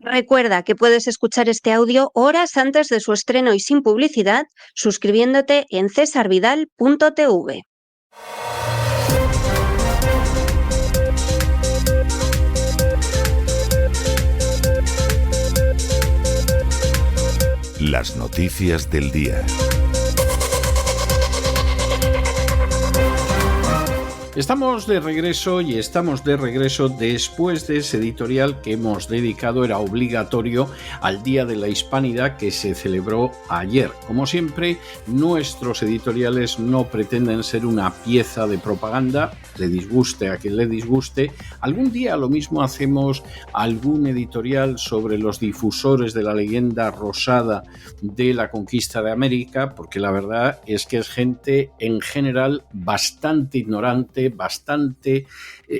Recuerda que puedes escuchar este audio horas antes de su estreno y sin publicidad suscribiéndote en cesarvidal.tv. Las noticias del día. Estamos de regreso después de ese editorial que hemos dedicado, era obligatorio, al Día de la Hispanidad que se celebró ayer. Como siempre, nuestros editoriales no pretenden ser una pieza de propaganda, le disguste a quien le disguste. Algún día lo mismo hacemos algún editorial sobre los difusores de la leyenda rosada de la conquista de América, porque la verdad es que es gente en general bastante ignorante, bastante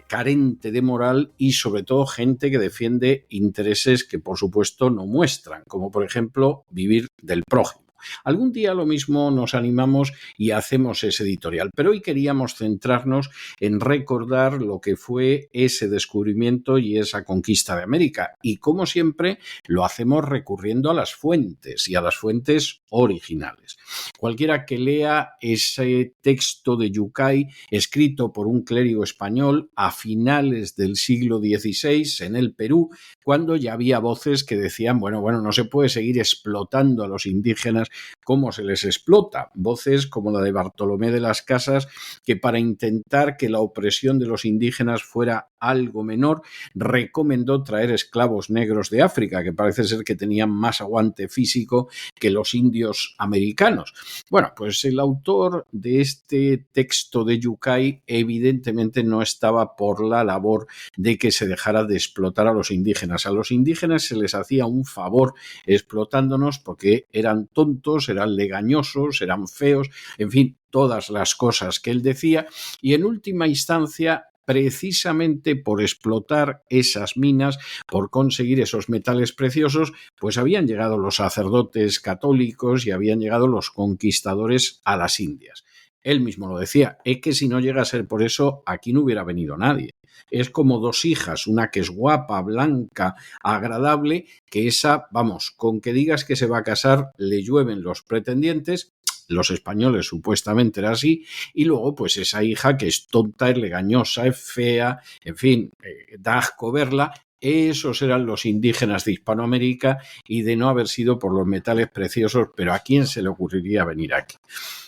carente de moral y sobre todo gente que defiende intereses que por supuesto no muestran, como por ejemplo vivir del prójimo. Algún día lo mismo nos animamos y hacemos ese editorial, pero hoy queríamos centrarnos en recordar lo que fue ese descubrimiento y esa conquista de América. Y como siempre, lo hacemos recurriendo a las fuentes y a las fuentes originales. Cualquiera que lea ese texto de Yucay, escrito por un clérigo español a finales del siglo XVI en el Perú, cuando ya había voces que decían, bueno, no se puede seguir explotando a los indígenas como se les explota. Voces como la de Bartolomé de las Casas, que para intentar que la opresión de los indígenas fuera algo menor, recomendó traer esclavos negros de África, que parece ser que tenían más aguante físico que los indios americanos. Bueno, pues el autor de este texto de Yucay evidentemente no estaba por la labor de que se dejara de explotar a los indígenas. A los indígenas se les hacía un favor explotándonos porque eran tontos, eran legañosos, eran feos, en fin, todas las cosas que él decía, y en última instancia, precisamente por explotar esas minas, por conseguir esos metales preciosos, pues habían llegado los sacerdotes católicos y habían llegado los conquistadores a las Indias. Él mismo lo decía, es que si no llega a ser por eso, aquí no hubiera venido nadie. Es como dos hijas, una que es guapa, blanca, agradable, que esa, vamos, con que digas que se va a casar, le llueven los pretendientes. Los españoles supuestamente era así, y luego pues esa hija que es tonta, es legañosa, es fea, en fin, da asco verla. Esos eran los indígenas de Hispanoamérica y de no haber sido por los metales preciosos, pero ¿a quién se le ocurriría venir aquí?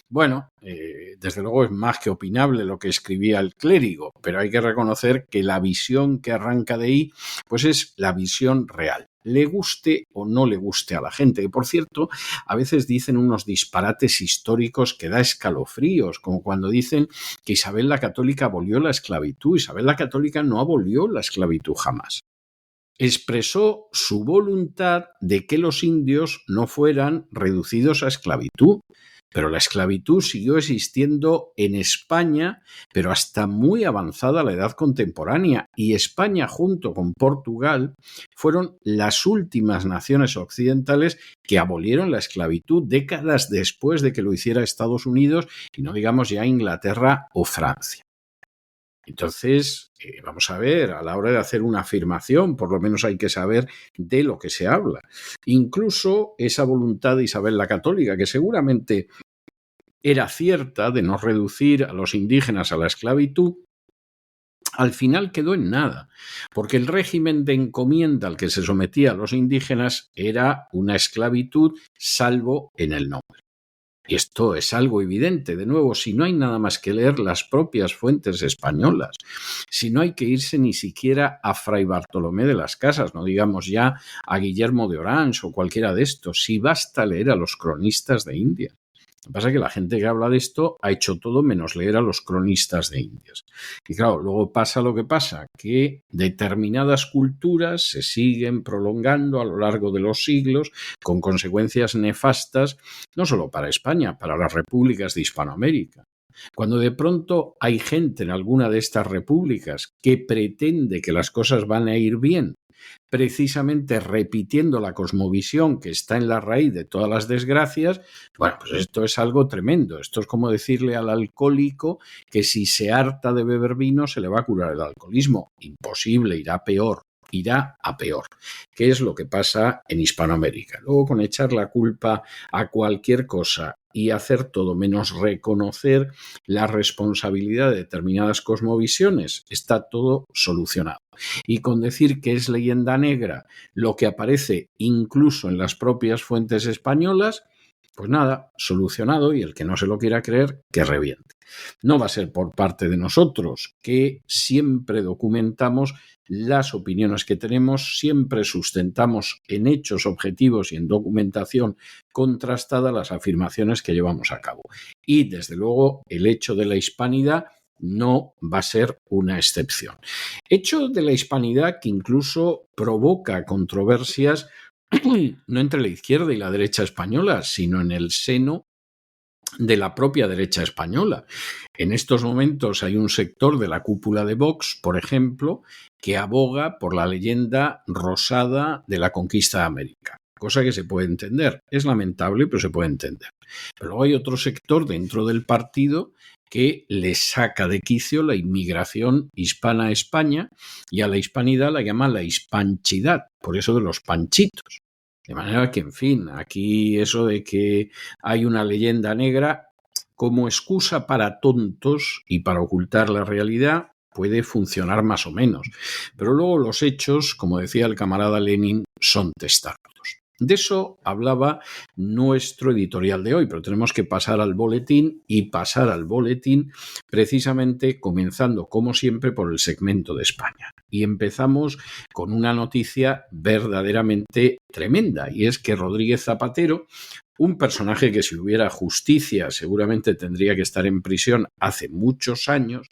Bueno, desde luego es más que opinable lo que escribía el clérigo, pero hay que reconocer que la visión que arranca de ahí, pues es la visión real. Le guste o no le guste a la gente, que por cierto, a veces dicen unos disparates históricos que da escalofríos, como cuando dicen que Isabel la Católica abolió la esclavitud. Isabel la Católica no abolió la esclavitud jamás. Expresó su voluntad de que los indios no fueran reducidos a esclavitud. Pero la esclavitud siguió existiendo en España, pero hasta muy avanzada la edad contemporánea. Y España, junto con Portugal, fueron las últimas naciones occidentales que abolieron la esclavitud décadas después de que lo hiciera Estados Unidos y no digamos ya Inglaterra o Francia. Entonces, vamos a ver, a la hora de hacer una afirmación, por lo menos hay que saber de lo que se habla. Incluso esa voluntad de Isabel la Católica, que seguramente era cierta, de no reducir a los indígenas a la esclavitud, al final quedó en nada, porque el régimen de encomienda al que se sometía a los indígenas era una esclavitud salvo en el nombre. Y esto es algo evidente, de nuevo, si no hay nada más que leer las propias fuentes españolas, si no hay que irse ni siquiera a Fray Bartolomé de las Casas, no digamos ya a Guillermo de Orange o cualquiera de estos, si basta leer a los cronistas de India. Lo que pasa es que la gente que habla de esto ha hecho todo menos leer a los cronistas de Indias. Y claro, luego pasa lo que pasa, que determinadas culturas se siguen prolongando a lo largo de los siglos con consecuencias nefastas, no solo para España, para las repúblicas de Hispanoamérica. Cuando de pronto hay gente en alguna de estas repúblicas que pretende que las cosas van a ir bien, precisamente repitiendo la cosmovisión que está en la raíz de todas las desgracias, bueno, pues esto es algo tremendo. Esto es como decirle al alcohólico que si se harta de beber vino se le va a curar el alcoholismo. Imposible, irá peor. irá a peor, que es lo que pasa en Hispanoamérica. Luego, con echar la culpa a cualquier cosa y hacer todo menos reconocer la responsabilidad de determinadas cosmovisiones, está todo solucionado. Y con decir que es leyenda negra lo que aparece incluso en las propias fuentes españolas, pues nada, solucionado, y el que no se lo quiera creer, que reviente. No va a ser por parte de nosotros, que siempre documentamos las opiniones que tenemos, siempre sustentamos en hechos objetivos y en documentación contrastada las afirmaciones que llevamos a cabo. Y, desde luego, el hecho de la hispanidad no va a ser una excepción. Hecho de la hispanidad que incluso provoca controversias no entre la izquierda y la derecha española, sino en el seno de la propia derecha española. En estos momentos hay un sector de la cúpula de Vox, por ejemplo, que aboga por la leyenda rosada de la conquista de América, cosa que se puede entender. Es lamentable, pero se puede entender. Pero luego hay otro sector dentro del partido que le saca de quicio la inmigración hispana a España, y a la hispanidad la llama la hispanchidad, por eso de los panchitos. De manera que, en fin, aquí eso de que hay una leyenda negra como excusa para tontos y para ocultar la realidad puede funcionar más o menos. Pero luego los hechos, como decía el camarada Lenin, son testardos. De eso hablaba nuestro editorial de hoy, pero tenemos que pasar al boletín, y pasar al boletín precisamente comenzando, como siempre, por el segmento de España. Y empezamos con una noticia verdaderamente tremenda, y es que Rodríguez Zapatero, un personaje que, si hubiera justicia seguramente tendría que estar en prisión hace muchos años,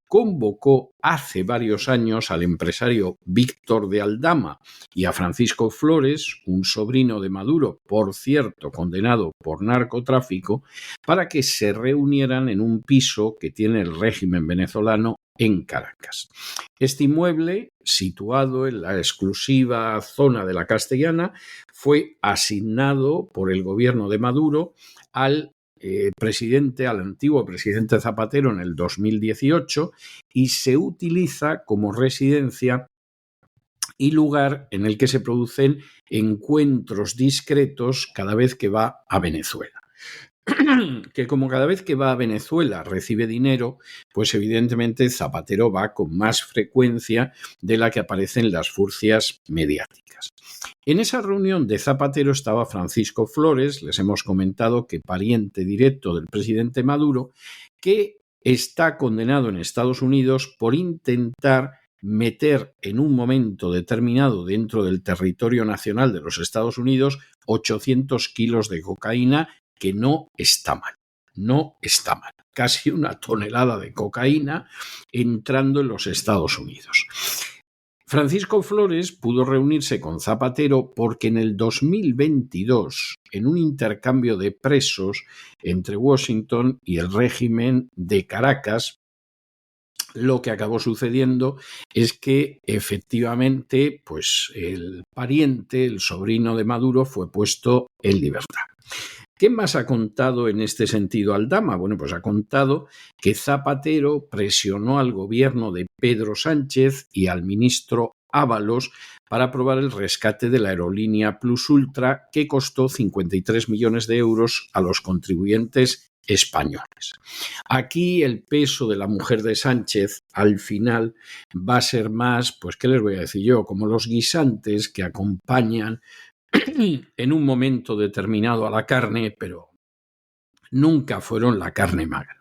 convocó hace varios años al empresario Víctor de Aldama y a Francisco Flores, un sobrino de Maduro, por cierto condenado por narcotráfico, para que se reunieran en un piso que tiene el régimen venezolano en Caracas. Este inmueble, situado en la exclusiva zona de la Castellana, fue asignado por el gobierno de Maduro al antiguo presidente Zapatero en el 2018, y se utiliza como residencia y lugar en el que se producen encuentros discretos cada vez que va a Venezuela. Que como cada vez que va a Venezuela recibe dinero, pues evidentemente Zapatero va con más frecuencia de la que aparecen las furcias mediáticas. En esa reunión de Zapatero estaba Francisco Flores, les hemos comentado que pariente directo del presidente Maduro, que está condenado en Estados Unidos por intentar meter en un momento determinado dentro del territorio nacional de los Estados Unidos 800 kilos de cocaína, que no está mal. No está mal. Casi 1 tonelada de cocaína entrando en los Estados Unidos. Francisco Flores pudo reunirse con Zapatero porque en el 2022, en un intercambio de presos entre Washington y el régimen de Caracas, lo que acabó sucediendo es que efectivamente, pues el pariente, el sobrino de Maduro, fue puesto en libertad. ¿Qué más ha contado en este sentido Aldama? Bueno, pues ha contado que Zapatero presionó al gobierno de Pedro Sánchez y al ministro Ábalos para aprobar el rescate de la aerolínea Plus Ultra, que costó 53 millones de euros a los contribuyentes españoles. Aquí el peso de la mujer de Sánchez al final va a ser más, pues qué les voy a decir yo, como los guisantes que acompañan en un momento determinado a la carne, pero nunca fueron la carne magra.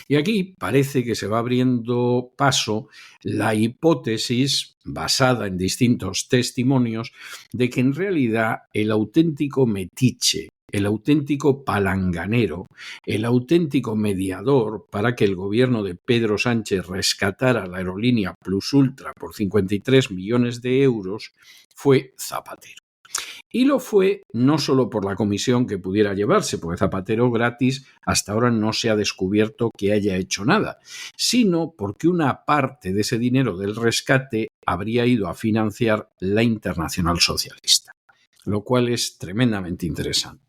Y aquí parece que se va abriendo paso la hipótesis, basada en distintos testimonios, de que en realidad el auténtico metiche, el auténtico palanganero, el auténtico mediador para que el gobierno de Pedro Sánchez rescatara la aerolínea Plus Ultra por 53 millones de euros fue Zapatero. Y lo fue no solo por la comisión que pudiera llevarse, porque Zapatero gratis hasta ahora no se ha descubierto que haya hecho nada, sino porque una parte de ese dinero del rescate habría ido a financiar la Internacional Socialista, lo cual es tremendamente interesante.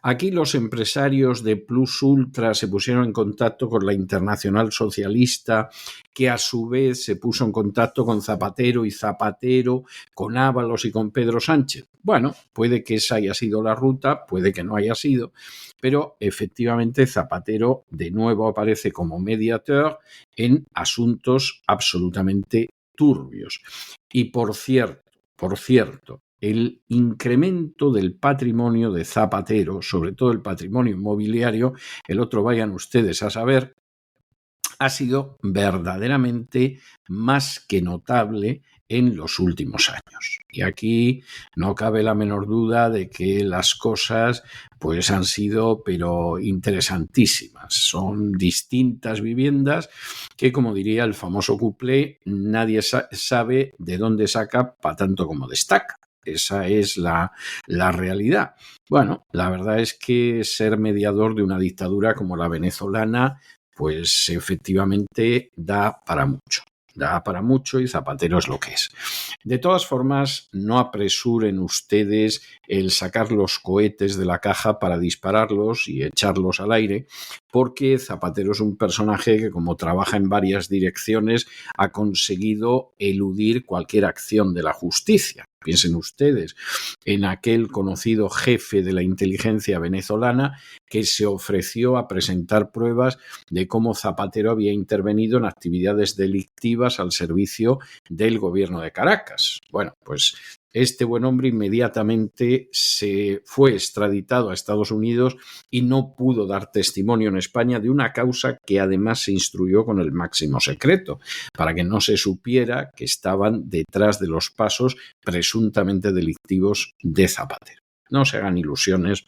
Aquí los empresarios de Plus Ultra se pusieron en contacto con la Internacional Socialista, que a su vez se puso en contacto con Zapatero y Zapatero, con Ábalos y con Pedro Sánchez. Bueno, puede que esa haya sido la ruta, puede que no haya sido, pero efectivamente Zapatero de nuevo aparece como mediador en asuntos absolutamente turbios. Y por cierto, el incremento del patrimonio de Zapatero, sobre todo el patrimonio inmobiliario, el otro vayan ustedes a saber, ha sido verdaderamente más que notable en los últimos años. Y aquí no cabe la menor duda de que las cosas pues han sido pero interesantísimas. Son distintas viviendas que, como diría el famoso cuplé, nadie sabe de dónde saca pa' tanto como destaca. Esa es la realidad. Bueno, la verdad es que ser mediador de una dictadura como la venezolana pues efectivamente da para mucho y Zapatero es lo que es. De todas formas, no apresuren ustedes el sacar los cohetes de la caja para dispararlos y echarlos al aire, porque Zapatero es un personaje que, como trabaja en varias direcciones, ha conseguido eludir cualquier acción de la justicia. Piensen ustedes en aquel conocido jefe de la inteligencia venezolana que se ofreció a presentar pruebas de cómo Zapatero había intervenido en actividades delictivas al servicio del gobierno de Caracas. Bueno, pues este buen hombre inmediatamente se fue extraditado a Estados Unidos y no pudo dar testimonio en España de una causa que además se instruyó con el máximo secreto, para que no se supiera que estaban detrás de los pasos presuntamente delictivos de Zapatero. No se hagan ilusiones,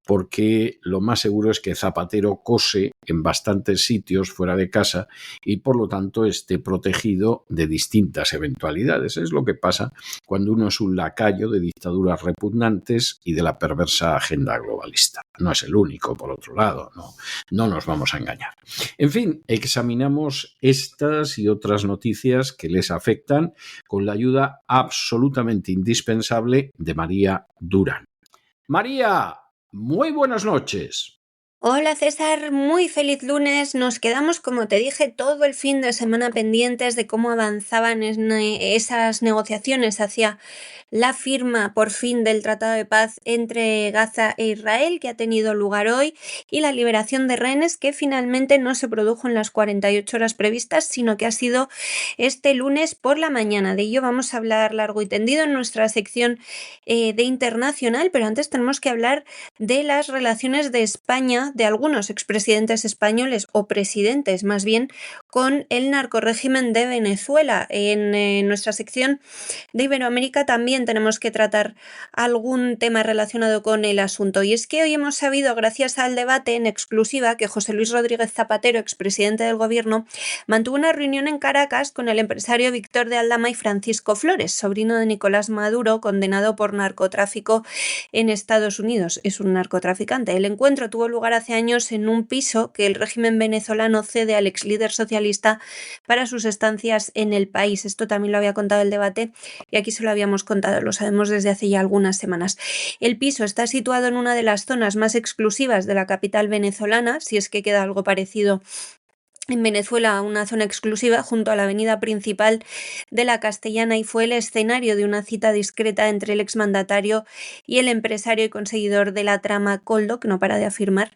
porque lo más seguro es que Zapatero cose en bastantes sitios fuera de casa y por lo tanto esté protegido de distintas eventualidades. Es lo que pasa cuando uno es un lacayo de dictaduras repugnantes y de la perversa agenda globalista. No es el único, por otro lado, no nos vamos a engañar. En fin, examinamos estas y otras noticias que les afectan con la ayuda absolutamente indispensable de María Durán. María, muy buenas noches. Hola César, muy feliz lunes. Nos quedamos, como te dije, todo el fin de semana pendientes de cómo avanzaban esas negociaciones hacia la firma por fin del Tratado de Paz entre Gaza e Israel, que ha tenido lugar hoy, y la liberación de rehenes, que finalmente no se produjo en las 48 horas previstas, sino que ha sido este lunes por la mañana. De ello vamos a hablar largo y tendido en nuestra sección de internacional, pero antes tenemos que hablar de las relaciones de España, de algunos expresidentes españoles o presidentes más bien, con el narcorrégimen de Venezuela. En nuestra sección de Iberoamérica también tenemos que tratar algún tema relacionado con el asunto. Y es que hoy hemos sabido, gracias al debate en exclusiva, que José Luis Rodríguez Zapatero, expresidente del gobierno, mantuvo una reunión en Caracas con el empresario Víctor de Aldama y Francisco Flores, sobrino de Nicolás Maduro, condenado por narcotráfico en Estados Unidos. Es un narcotraficante. El encuentro tuvo lugar hace años en un piso que el régimen venezolano cede al ex líder socialista para sus estancias en el país. Esto también lo había contado el debate y aquí se lo habíamos contado, lo sabemos desde hace ya algunas semanas. El piso está situado en una de las zonas más exclusivas de la capital venezolana, si es que queda algo parecido en Venezuela, una zona exclusiva junto a la avenida principal de la Castellana, y fue el escenario de una cita discreta entre el exmandatario y el empresario y conseguidor de la trama Koldo, que no para de afirmar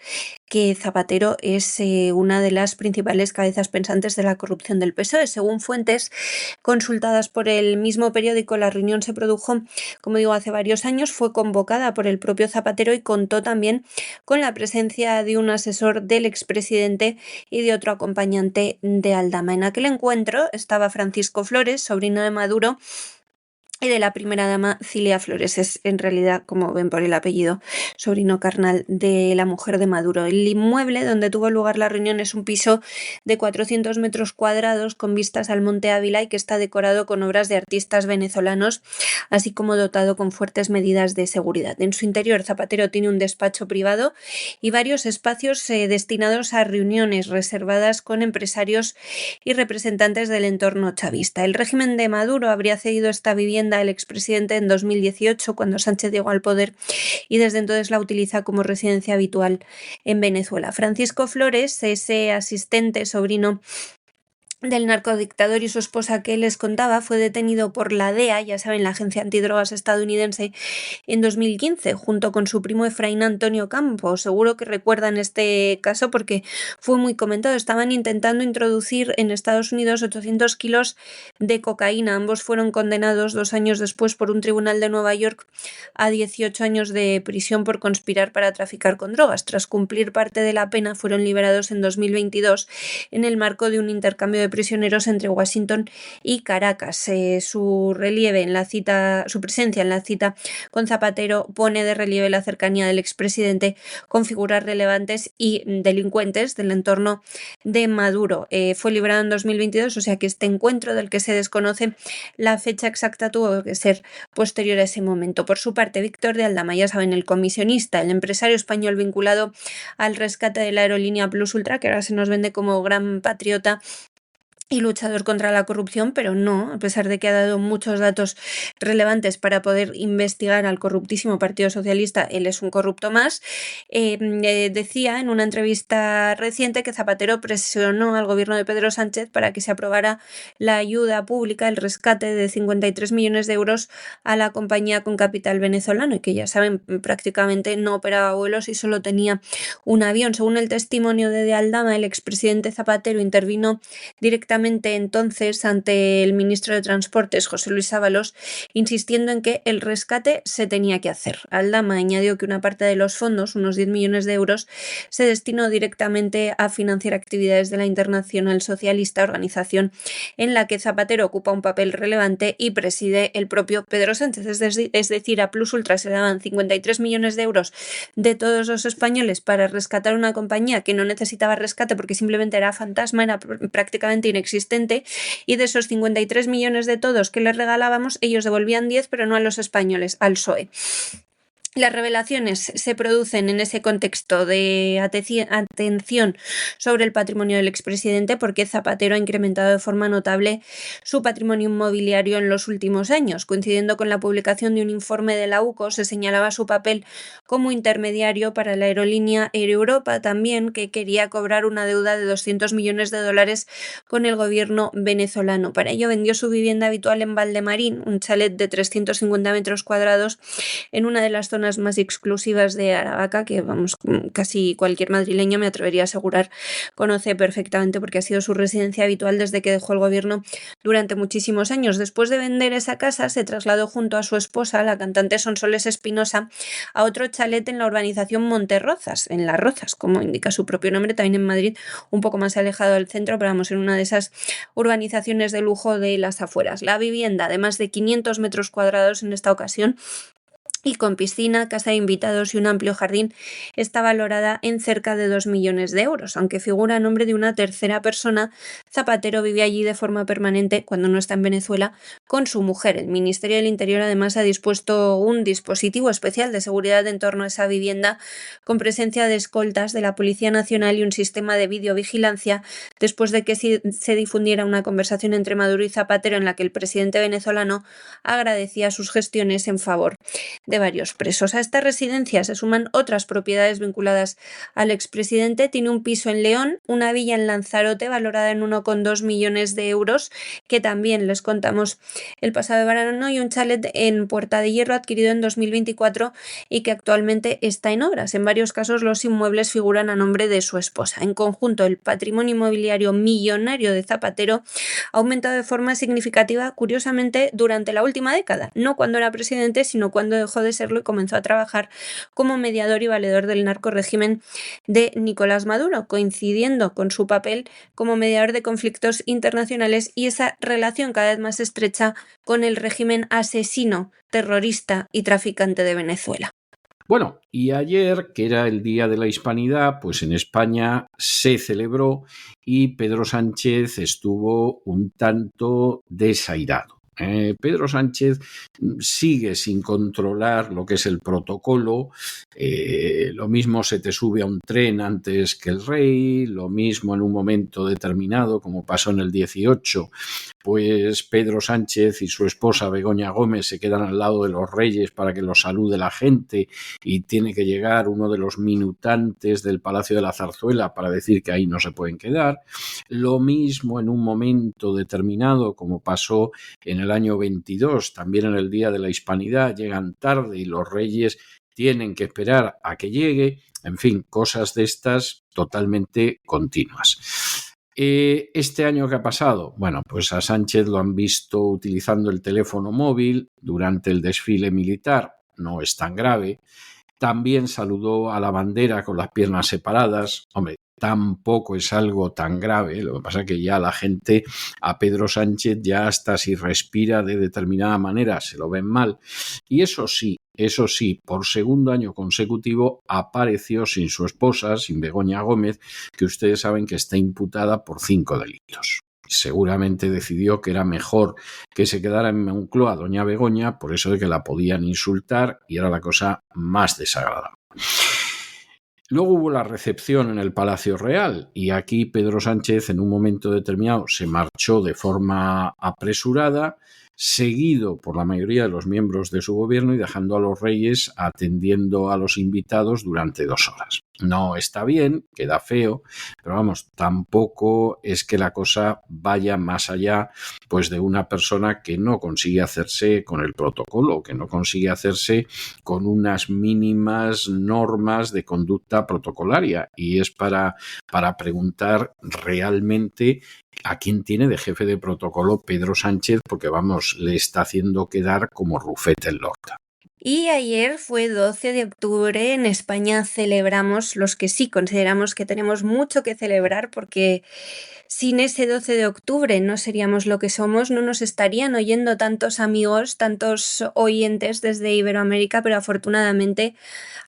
que Zapatero es una de las principales cabezas pensantes de la corrupción del PSOE. Según fuentes consultadas por el mismo periódico, la reunión se produjo, como digo, hace varios años, fue convocada por el propio Zapatero y contó también con la presencia de un asesor del expresidente y de otro acompañante de Aldama. En aquel encuentro estaba Francisco Flores, sobrino de Maduro, y de la primera dama Cilia Flores. Es en realidad, como ven por el apellido, sobrino carnal de la mujer de Maduro. El inmueble donde tuvo lugar la reunión es un piso de 400 metros cuadrados con vistas al Monte Ávila y que está decorado con obras de artistas venezolanos, así como dotado con fuertes medidas de seguridad. En su interior, Zapatero tiene un despacho privado y varios espacios destinados a reuniones reservadas con empresarios y representantes del entorno chavista. El régimen de Maduro habría cedido esta vivienda vivienda del expresidente en 2018, cuando Sánchez llegó al poder, y desde entonces la utiliza como residencia habitual en Venezuela. Francisco Flores, ese asistente sobrino del narcodictador y su esposa que les contaba, fue detenido por la DEA, ya saben, la agencia antidrogas estadounidense, en 2015, junto con su primo Efraín Antonio Campos. Seguro que recuerdan este caso porque fue muy comentado. Estaban intentando introducir en Estados Unidos 800 kilos de cocaína. Ambos fueron condenados 2 años después por un tribunal de Nueva York a 18 años de prisión por conspirar para traficar con drogas. Tras cumplir parte de la pena, fueron liberados en 2022 en el marco de un intercambio de prisioneros entre Washington y Caracas. Su presencia en la cita con Zapatero pone de relieve la cercanía del expresidente con figuras relevantes y delincuentes del entorno de Maduro. Fue liberado en 2022, o sea que este encuentro, del que se desconoce la fecha exacta, tuvo que ser posterior a ese momento. Por su parte, Víctor de Aldama, ya saben, el comisionista, el empresario español vinculado al rescate de la aerolínea Plus Ultra, que ahora se nos vende como gran patriota y luchador contra la corrupción, pero no, a pesar de que ha dado muchos datos relevantes para poder investigar al corruptísimo Partido Socialista, él es un corrupto más. Decía en una entrevista reciente que Zapatero presionó al gobierno de Pedro Sánchez para que se aprobara la ayuda pública, el rescate de 53 millones de euros a la compañía con capital venezolano, y que ya saben, prácticamente no operaba vuelos y solo tenía un avión. Según el testimonio de Aldama, el expresidente Zapatero intervino directamente entonces ante el ministro de Transportes, José Luis Ábalos, insistiendo en que el rescate se tenía que hacer. Aldama añadió que una parte de los fondos, unos 10 millones de euros, se destinó directamente a financiar actividades de la Internacional Socialista, organización en la que Zapatero ocupa un papel relevante y preside el propio Pedro Sánchez. Es decir, a Plus Ultra se daban 53 millones de euros de todos los españoles para rescatar una compañía que no necesitaba rescate porque simplemente era fantasma, era prácticamente inexistente, y de esos 53 millones de todos que les regalábamos, ellos devolvían 10, pero no a los españoles, al PSOE. Las revelaciones se producen en ese contexto de atención sobre el patrimonio del expresidente, porque Zapatero ha incrementado de forma notable su patrimonio inmobiliario en los últimos años. Coincidiendo con la publicación de un informe de la UCO, se señalaba su papel como intermediario para la aerolínea Air Europa, también, que quería cobrar una deuda de 200 millones de dólares con el gobierno venezolano. Para ello vendió su vivienda habitual en Valdemarín, un chalet de 350 metros cuadrados en una de las zonas más exclusivas de Aravaca, que vamos, casi cualquier madrileño, me atrevería a asegurar, conoce perfectamente, porque ha sido su residencia habitual desde que dejó el gobierno durante muchísimos años. Después de vender esa casa, se trasladó junto a su esposa, la cantante Sonsoles Espinosa, a otro chalet en la urbanización Monterrozas, en Las Rozas, como indica su propio nombre, también en Madrid, un poco más alejado del centro, pero vamos, en una de esas urbanizaciones de lujo de las afueras. La vivienda, de más de 500 metros cuadrados en esta ocasión, y con piscina, casa de invitados y un amplio jardín, está valorada en cerca de 2 millones de euros. Aunque figura a nombre de una tercera persona, Zapatero vive allí de forma permanente, cuando no está en Venezuela, con su mujer. El Ministerio del Interior además ha dispuesto un dispositivo especial de seguridad en torno a esa vivienda, con presencia de escoltas de la Policía Nacional y un sistema de videovigilancia, después de que se difundiera una conversación entre Maduro y Zapatero en la que el presidente venezolano agradecía sus gestiones en favor de varios presos. A esta residencia se suman otras propiedades vinculadas al expresidente. Tiene un piso en León, una villa en Lanzarote valorada en 1,2 millones de euros, que también les contamos el pasado verano, y un chalet en Puerta de Hierro adquirido en 2024 y que actualmente está en obras. En varios casos los inmuebles figuran a nombre de su esposa. En conjunto, el patrimonio inmobiliario millonario de Zapatero ha aumentado de forma significativa, curiosamente, durante la última década, no cuando era presidente, sino cuando dejó de serlo y comenzó a trabajar como mediador y valedor del narcorrégimen de Nicolás Maduro, coincidiendo con su papel como mediador de conflictos internacionales y esa relación cada vez más estrecha con el régimen asesino, terrorista y traficante de Venezuela. Bueno, y ayer, que era el Día de la Hispanidad, pues en España se celebró y Pedro Sánchez estuvo un tanto desairado. Pedro Sánchez sigue sin controlar lo que es el protocolo. Lo mismo se te sube a un tren antes que el rey, lo mismo en un momento determinado, como pasó en el 18, pues Pedro Sánchez y su esposa Begoña Gómez se quedan al lado de los reyes para que los salude la gente y tiene que llegar uno de los minutantes del Palacio de la Zarzuela para decir que ahí no se pueden quedar. Lo mismo en un momento determinado, como pasó en el año 22, también en el Día de la Hispanidad, llegan tarde y los reyes tienen que esperar a que llegue. En fin, cosas de estas totalmente continuas. Este año que ha pasado, bueno, pues a Sánchez lo han visto utilizando el teléfono móvil durante el desfile militar, no es tan grave. También saludó a la bandera con las piernas separadas. Hombre, tampoco es algo tan grave. Lo que pasa es que ya la gente a Pedro Sánchez ya hasta si respira de determinada manera se lo ven mal. Y eso sí, por segundo año consecutivo apareció sin su esposa, sin Begoña Gómez, que ustedes saben que está imputada por 5 delitos. Seguramente decidió que era mejor que se quedara en Moncloa doña Begoña, por eso de que la podían insultar y era la cosa más desagradable. Luego hubo la recepción en el Palacio Real y aquí Pedro Sánchez en un momento determinado se marchó de forma apresurada, seguido por la mayoría de los miembros de su gobierno y dejando a los reyes atendiendo a los invitados durante 2 horas. No está bien, queda feo, pero vamos, tampoco es que la cosa vaya más allá pues de una persona que no consigue hacerse con el protocolo, que no consigue hacerse con unas mínimas normas de conducta protocolaria, y es para preguntar realmente a quién tiene de jefe de protocolo Pedro Sánchez, porque vamos, le está haciendo quedar como Rufete en Lorca. Y ayer fue 12 de octubre, en España celebramos, los que sí consideramos que tenemos mucho que celebrar, porque sin ese 12 de octubre no seríamos lo que somos, no nos estarían oyendo tantos amigos, tantos oyentes desde Iberoamérica, pero afortunadamente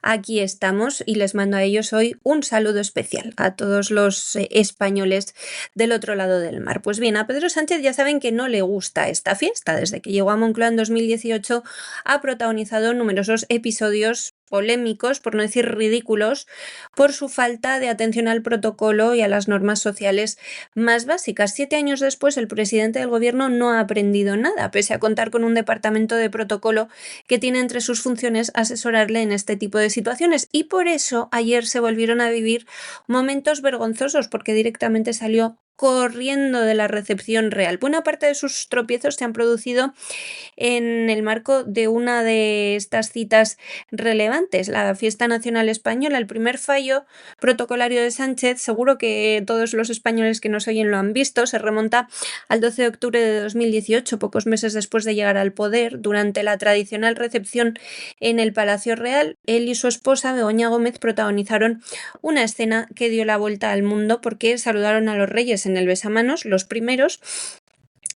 aquí estamos y les mando a ellos hoy un saludo especial a todos los españoles del otro lado del mar. Pues bien, a Pedro Sánchez ya saben que no le gusta esta fiesta. Desde que llegó a Moncloa en 2018 ha protagonizado numerosos episodios polémicos, por no decir ridículos, por su falta de atención al protocolo y a las normas sociales más básicas. 7 años después, el presidente del gobierno no ha aprendido nada, pese a contar con un departamento de protocolo que tiene entre sus funciones asesorarle en este tipo de situaciones. Y por eso ayer se volvieron a vivir momentos vergonzosos, porque directamente salió corriendo de la recepción real. Buena parte de sus tropiezos se han producido en el marco de una de estas citas relevantes, la Fiesta Nacional Española. El primer fallo protocolario de Sánchez, seguro que todos los españoles que nos oyen lo han visto, se remonta al 12 de octubre de 2018, pocos meses después de llegar al poder. Durante la tradicional recepción en el Palacio Real, él y su esposa Begoña Gómez protagonizaron una escena que dio la vuelta al mundo, porque saludaron a los reyes en el besamanos, los primeros,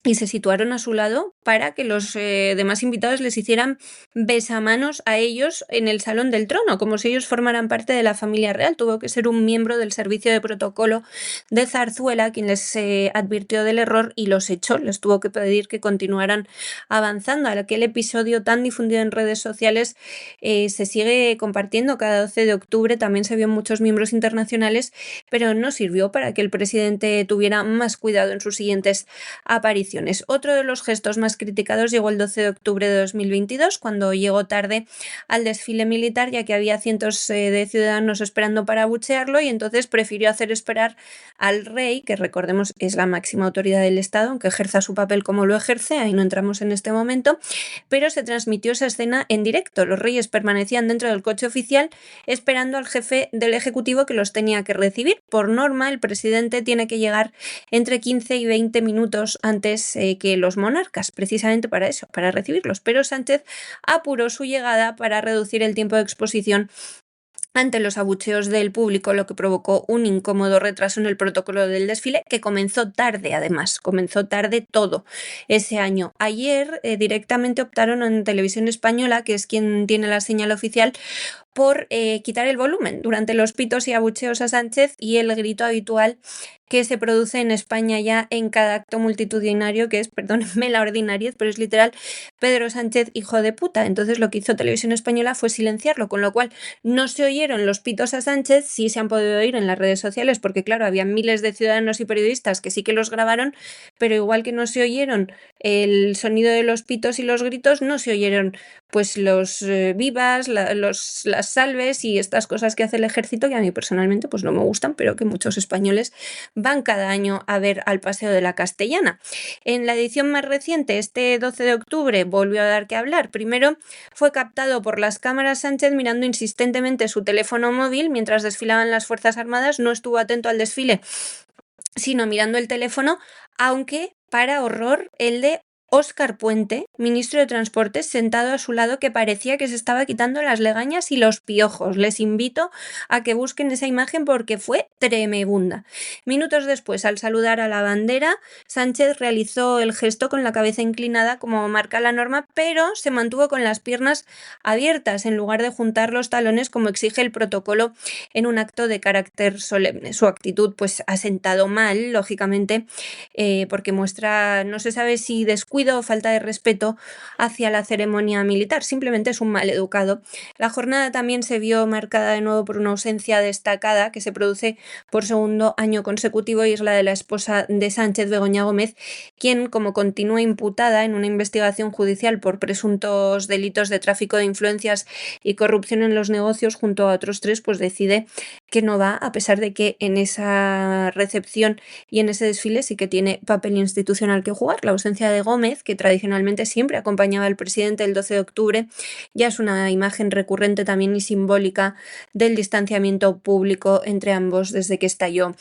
y se situaron a su lado para que los demás invitados les hicieran besamanos a ellos en el Salón del Trono, como si ellos formaran parte de la familia real. Tuvo que ser un miembro del servicio de protocolo de Zarzuela quien les advirtió del error y los echó. Les tuvo que pedir que continuaran avanzando. Aquel episodio tan difundido en redes sociales se sigue compartiendo cada 12 de octubre. También se vio en muchos miembros internacionales, pero no sirvió para que el presidente tuviera más cuidado en sus siguientes apariciones. Otro de los gestos más criticados llegó el 12 de octubre de 2022, cuando llegó tarde al desfile militar, ya que había cientos de ciudadanos esperando para abuchearlo, y entonces prefirió hacer esperar al rey, que recordemos es la máxima autoridad del Estado, aunque ejerza su papel como lo ejerce, ahí no entramos en este momento, pero se transmitió esa escena en directo. Los reyes permanecían dentro del coche oficial esperando al jefe del Ejecutivo, que los tenía que recibir. Por norma, el presidente tiene que llegar entre 15 y 20 minutos antes que los monarcas, precisamente para eso, para recibirlos. Pero Sánchez apuró su llegada para reducir el tiempo de exposición ante los abucheos del público, lo que provocó un incómodo retraso en el protocolo del desfile, que comenzó tarde, además, comenzó tarde todo ese año. Ayer directamente optaron en Televisión Española, que es quien tiene la señal oficial, por quitar el volumen durante los pitos y abucheos a Sánchez y el grito habitual que se produce en España ya en cada acto multitudinario, que es, perdónenme la ordinariez, pero es literal, Pedro Sánchez, hijo de puta. Entonces lo que hizo Televisión Española fue silenciarlo, con lo cual no se oyeron los pitos a Sánchez, sí se han podido oír en las redes sociales, porque claro, había miles de ciudadanos y periodistas que sí que los grabaron, pero igual que no se oyeron el sonido de los pitos y los gritos, no se oyeron pues los vivas, las salves y estas cosas que hace el ejército, que a mí personalmente pues no me gustan, pero que muchos españoles van cada año a ver al Paseo de la Castellana. En la edición más reciente, este 12 de octubre, volvió a dar que hablar. Primero fue captado por las cámaras Sánchez mirando insistentemente su teléfono móvil mientras desfilaban las Fuerzas Armadas. No estuvo atento al desfile, sino mirando el teléfono, aunque, para horror, el de Óscar Puente, ministro de Transportes, sentado a su lado, que parecía que se estaba quitando las legañas y los piojos. Les invito a que busquen esa imagen porque fue tremebunda. Minutos después, al saludar a la bandera, Sánchez realizó el gesto con la cabeza inclinada como marca la norma, pero se mantuvo con las piernas abiertas en lugar de juntar los talones como exige el protocolo en un acto de carácter solemne. Su actitud pues ha sentado mal, lógicamente, porque muestra, no se sabe si descuido o falta de respeto hacia la ceremonia militar, simplemente es un mal educado. La jornada también se vio marcada de nuevo por una ausencia destacada que se produce por segundo año consecutivo y es la de la esposa de Sánchez, Begoña Gómez, quien, como continúa imputada en una investigación judicial por presuntos delitos de tráfico de influencias y corrupción en los negocios junto a otros 3, pues decide que no va, a pesar de que en esa recepción y en ese desfile sí que tiene papel institucional que jugar. La ausencia de Gómez, que tradicionalmente siempre acompañaba al presidente el 12 de octubre, ya es una imagen recurrente también y simbólica del distanciamiento público entre ambos desde que estalló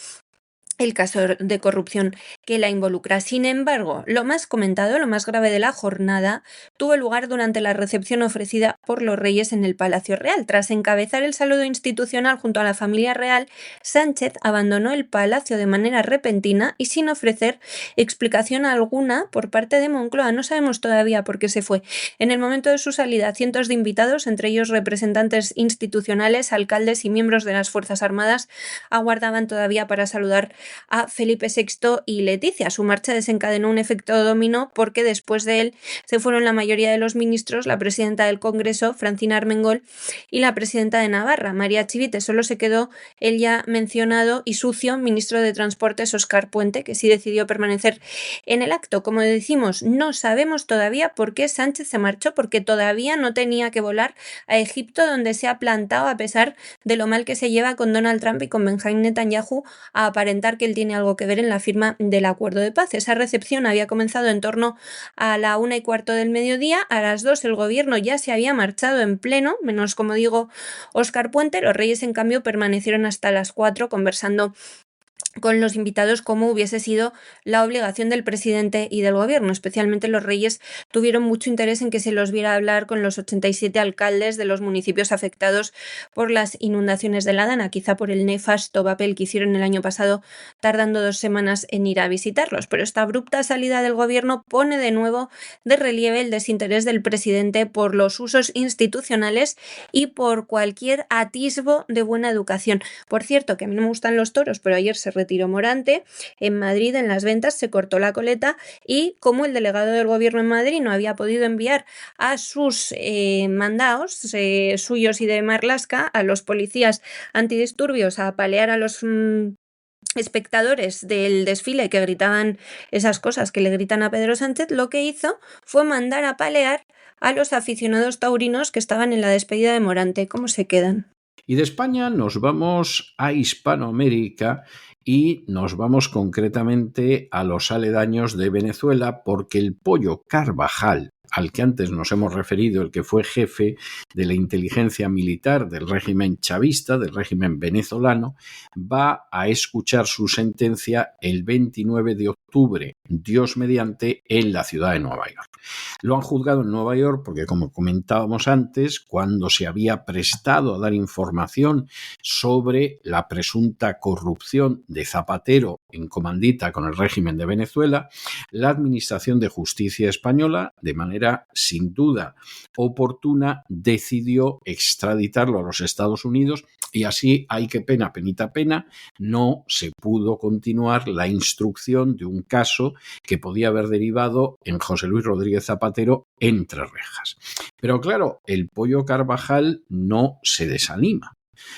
el caso de corrupción que la involucra. Sin embargo, lo más comentado, lo más grave de la jornada, tuvo lugar durante la recepción ofrecida por los reyes en el Palacio Real. Tras encabezar el saludo institucional junto a la familia real, Sánchez abandonó el palacio de manera repentina y sin ofrecer explicación alguna por parte de Moncloa. No sabemos todavía por qué se fue. En el momento de su salida, cientos de invitados, entre ellos representantes institucionales, alcaldes y miembros de las Fuerzas Armadas, aguardaban todavía para saludar a Felipe VI y Leticia. Su marcha desencadenó un efecto dominó porque después de él se fueron la mayoría de los ministros, la presidenta del Congreso, Francina Armengol, y la presidenta de Navarra, María Chivite. Solo se quedó el ya mencionado y sucio ministro de Transportes, Óscar Puente, que sí decidió permanecer en el acto. Como decimos, no sabemos todavía por qué Sánchez se marchó, porque todavía no tenía que volar a Egipto, donde se ha plantado a pesar de lo mal que se lleva con Donald Trump y con Benjamín Netanyahu, a aparentar que él tiene algo que ver en la firma del acuerdo de paz. Esa recepción había comenzado en torno a la 1:15 del mediodía. A las 2 el gobierno ya se había marchado en pleno, menos, como digo, Óscar Puente. Los reyes, en cambio, permanecieron hasta las 4 conversando con los invitados como hubiese sido la obligación del presidente y del gobierno. Especialmente los reyes tuvieron mucho interés en que se los viera hablar con los 87 alcaldes de los municipios afectados por las inundaciones de la Dana, quizá por el nefasto papel que hicieron el año pasado, tardando 2 semanas en ir a visitarlos. Pero esta abrupta salida del gobierno pone de nuevo de relieve el desinterés del presidente por los usos institucionales y por cualquier atisbo de buena educación. Por cierto, que a mí no me gustan los toros, pero ayer se retiró Morante. En Madrid, en las ventas, se cortó la coleta y como el delegado del gobierno en Madrid no había podido enviar a sus mandados suyos y de Marlaska, a los policías antidisturbios, a apalear a los espectadores del desfile que gritaban esas cosas que le gritan a Pedro Sánchez, lo que hizo fue mandar a apalear a los aficionados taurinos que estaban en la despedida de Morante. ¿Cómo se quedan? Y de España nos vamos a Hispanoamérica y nos vamos concretamente a los aledaños de Venezuela, porque el Pollo Carvajal, al que antes nos hemos referido, el que fue jefe de la inteligencia militar del régimen chavista, del régimen venezolano, va a escuchar su sentencia el 29 de octubre, Dios mediante, en la ciudad de Nueva York. Lo han juzgado en Nueva York porque, como comentábamos antes, cuando se había prestado a dar información sobre la presunta corrupción de Zapatero en comandita con el régimen de Venezuela, la Administración de Justicia española, de manera manera sin duda oportuna, decidió extraditarlo a los Estados Unidos y así, ay qué pena, penita pena, no se pudo continuar la instrucción de un caso que podía haber derivado en José Luis Rodríguez Zapatero entre rejas. Pero claro, el Pollo Carvajal no se desanima.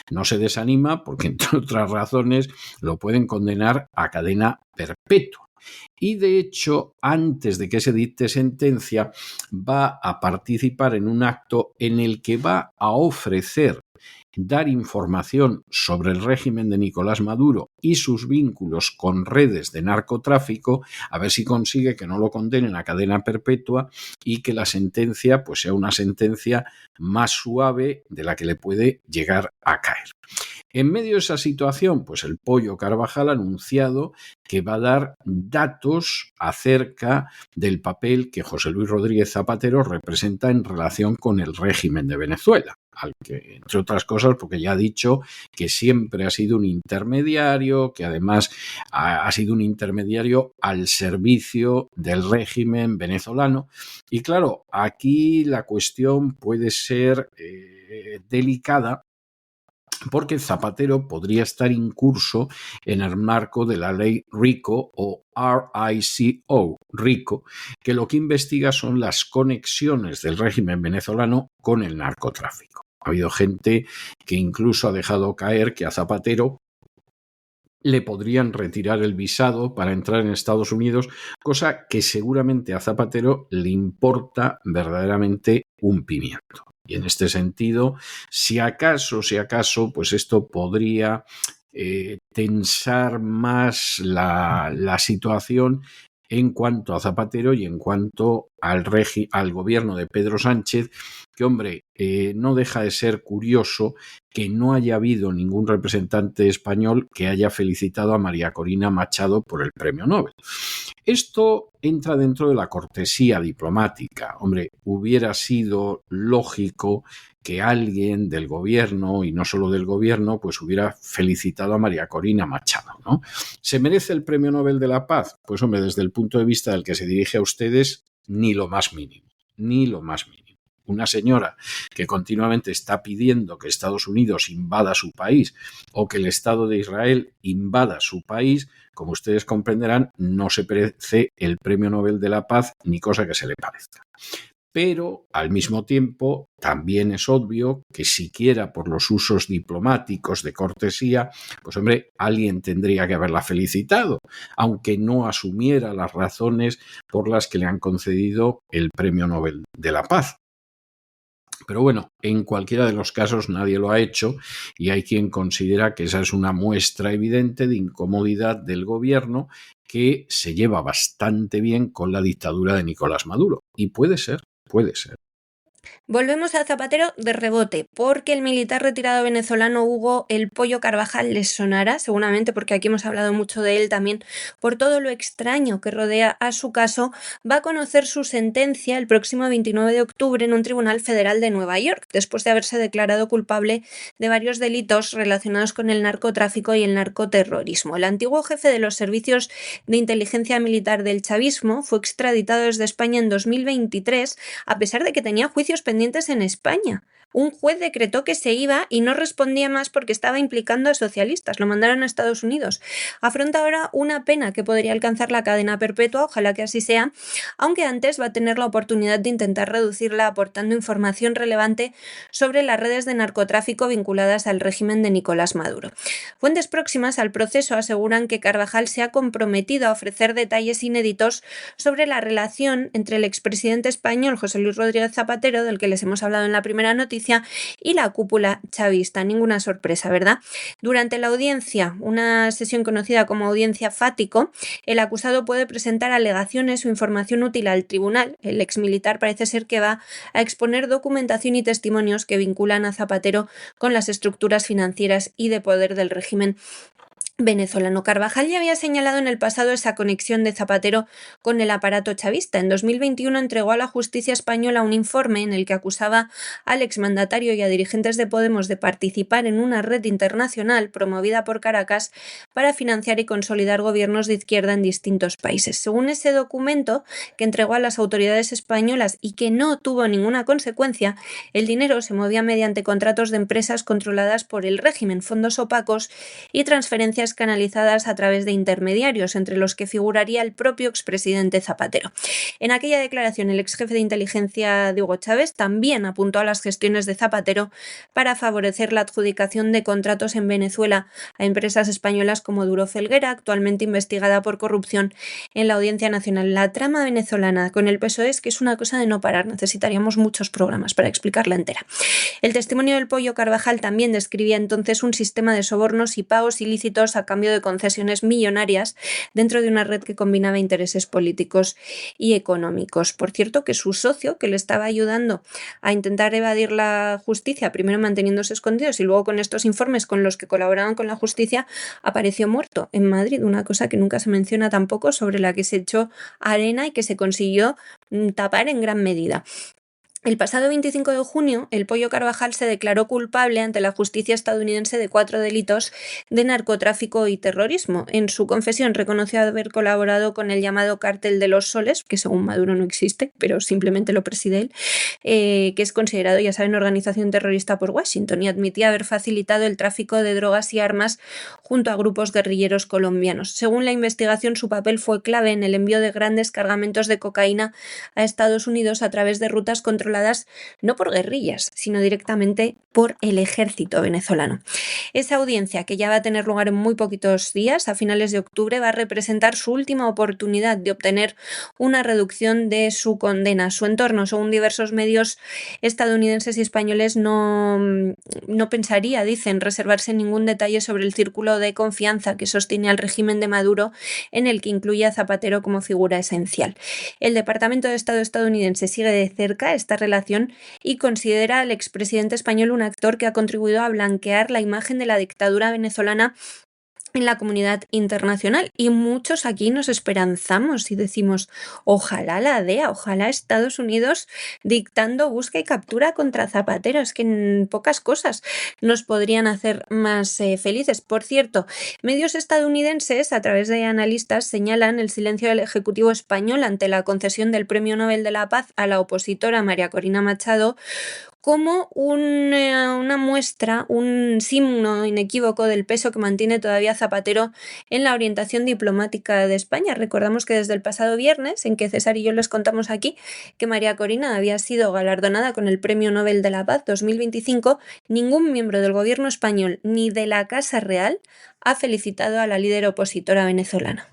No se desanima porque, entre otras razones, lo pueden condenar a cadena perpetua. Y de hecho, antes de que se dicte sentencia, va a participar en un acto en el que va a ofrecer dar información sobre el régimen de Nicolás Maduro y sus vínculos con redes de narcotráfico, a ver si consigue que no lo condenen a cadena perpetua y que la sentencia pues sea una sentencia más suave de la que le puede llegar a caer. En medio de esa situación, pues el Pollo Carvajal ha anunciado que va a dar datos acerca del papel que José Luis Rodríguez Zapatero representa en relación con el régimen de Venezuela, al que, entre otras cosas, porque ya ha dicho que siempre ha sido un intermediario, que además ha sido un intermediario al servicio del régimen venezolano. Y claro, aquí la cuestión puede ser delicada, porque Zapatero podría estar incurso en el marco de la ley RICO o RICO, que lo que investiga son las conexiones del régimen venezolano con el narcotráfico. Ha habido gente que incluso ha dejado caer que a Zapatero le podrían retirar el visado para entrar en Estados Unidos, cosa que seguramente a Zapatero le importa verdaderamente un pimiento. Y en este sentido, si acaso, pues esto podría tensar más la situación en cuanto a Zapatero y en cuanto al gobierno de Pedro Sánchez, que, hombre, no deja de ser curioso que no haya habido ningún representante español que haya felicitado a María Corina Machado por el premio Nobel. Esto entra dentro de la cortesía diplomática. Hombre, hubiera sido lógico que alguien del gobierno, y no solo del gobierno, pues hubiera felicitado a María Corina Machado, ¿no? ¿Se merece el premio Nobel de la Paz? Pues, hombre, desde el punto de vista del que se dirige a ustedes, ni lo más mínimo, ni lo más mínimo. Una señora que continuamente está pidiendo que Estados Unidos invada su país o que el Estado de Israel invada su país, como ustedes comprenderán, no se merece el Premio Nobel de la Paz ni cosa que se le parezca. Pero, al mismo tiempo, también es obvio que siquiera por los usos diplomáticos de cortesía, pues hombre, alguien tendría que haberla felicitado, aunque no asumiera las razones por las que le han concedido el Premio Nobel de la Paz. Pero bueno, en cualquiera de los casos nadie lo ha hecho y hay quien considera que esa es una muestra evidente de incomodidad del gobierno que se lleva bastante bien con la dictadura de Nicolás Maduro. Y puede ser, puede ser. Volvemos a Zapatero de rebote, porque el militar retirado venezolano Hugo El Pollo Carvajal les sonará, seguramente porque aquí hemos hablado mucho de él también, por todo lo extraño que rodea a su caso, va a conocer su sentencia el próximo 29 de octubre en un tribunal federal de Nueva York, después de haberse declarado culpable de varios delitos relacionados con el narcotráfico y el narcoterrorismo. El antiguo jefe de los servicios de inteligencia militar del chavismo fue extraditado desde España en 2023, a pesar de que tenía juicios pendientes en España. Un juez decretó que se iba y no respondía más porque estaba implicando a socialistas. Lo mandaron a Estados Unidos. Afronta ahora una pena que podría alcanzar la cadena perpetua, ojalá que así sea, aunque antes va a tener la oportunidad de intentar reducirla aportando información relevante sobre las redes de narcotráfico vinculadas al régimen de Nicolás Maduro. Fuentes próximas al proceso aseguran que Carvajal se ha comprometido a ofrecer detalles inéditos sobre la relación entre el expresidente español José Luis Rodríguez Zapatero, del que les hemos hablado en la primera noticia, y la cúpula chavista. Ninguna sorpresa, ¿verdad? Durante la audiencia, una sesión conocida como audiencia Fático, el acusado puede presentar alegaciones o información útil al tribunal. El exmilitar parece ser que va a exponer documentación y testimonios que vinculan a Zapatero con las estructuras financieras y de poder del régimen venezolano. Carvajal ya había señalado en el pasado esa conexión de Zapatero con el aparato chavista. En 2021 entregó a la justicia española un informe en el que acusaba al exmandatario y a dirigentes de Podemos de participar en una red internacional promovida por Caracas para financiar y consolidar gobiernos de izquierda en distintos países. Según ese documento que entregó a las autoridades españolas y que no tuvo ninguna consecuencia, el dinero se movía mediante contratos de empresas controladas por el régimen, fondos opacos y transferencias canalizadas a través de intermediarios, entre los que figuraría el propio expresidente Zapatero. En aquella declaración, el exjefe de inteligencia de Hugo Chávez también apuntó a las gestiones de Zapatero para favorecer la adjudicación de contratos en Venezuela a empresas españolas como Duro Felguera, actualmente investigada por corrupción en la Audiencia Nacional. La trama venezolana con el PSOE es que es una cosa de no parar. Necesitaríamos muchos programas para explicarla entera. El testimonio del Pollo Carvajal también describía entonces un sistema de sobornos y pagos ilícitos a cambio de concesiones millonarias dentro de una red que combinaba intereses políticos y económicos. Por cierto, que su socio, que le estaba ayudando a intentar evadir la justicia, primero manteniéndose escondidos y luego con estos informes con los que colaboraban con la justicia, apareció muerto en Madrid, una cosa que nunca se menciona tampoco, sobre la que se echó arena y que se consiguió tapar en gran medida. El pasado 25 de junio, el Pollo Carvajal se declaró culpable ante la justicia estadounidense de 4 delitos de narcotráfico y terrorismo. En su confesión reconoció haber colaborado con el llamado Cártel de los Soles, que según Maduro no existe, pero simplemente lo preside él, que es considerado, ya saben, organización terrorista por Washington, y admitía haber facilitado el tráfico de drogas y armas junto a grupos guerrilleros colombianos. Según la investigación, su papel fue clave en el envío de grandes cargamentos de cocaína a Estados Unidos a través de rutas controladas no por guerrillas, sino directamente por el ejército venezolano. Esa audiencia, que ya va a tener lugar en muy poquitos días, a finales de octubre, va a representar su última oportunidad de obtener una reducción de su condena. Su entorno, según diversos medios estadounidenses y españoles, no pensaría, dicen, reservarse ningún detalle sobre el círculo de confianza que sostiene al régimen de Maduro, en el que incluye a Zapatero como figura esencial. El Departamento de Estado estadounidense sigue de cerca esta relación y considera al expresidente español un actor que ha contribuido a blanquear la imagen de la dictadura venezolana en la comunidad internacional, y muchos aquí nos esperanzamos y decimos ojalá la DEA, ojalá Estados Unidos dictando busca y captura contra Zapatero. Es que en pocas cosas nos podrían hacer más felices. Por cierto, medios estadounidenses, a través de analistas, señalan el silencio del Ejecutivo español ante la concesión del Premio Nobel de la Paz a la opositora María Corina Machado como una muestra, un signo inequívoco del peso que mantiene todavía Zapatero en la orientación diplomática de España. Recordamos que desde el pasado viernes, en que César y yo les contamos aquí que María Corina había sido galardonada con el Premio Nobel de la Paz 2025, ningún miembro del gobierno español ni de la Casa Real ha felicitado a la líder opositora venezolana.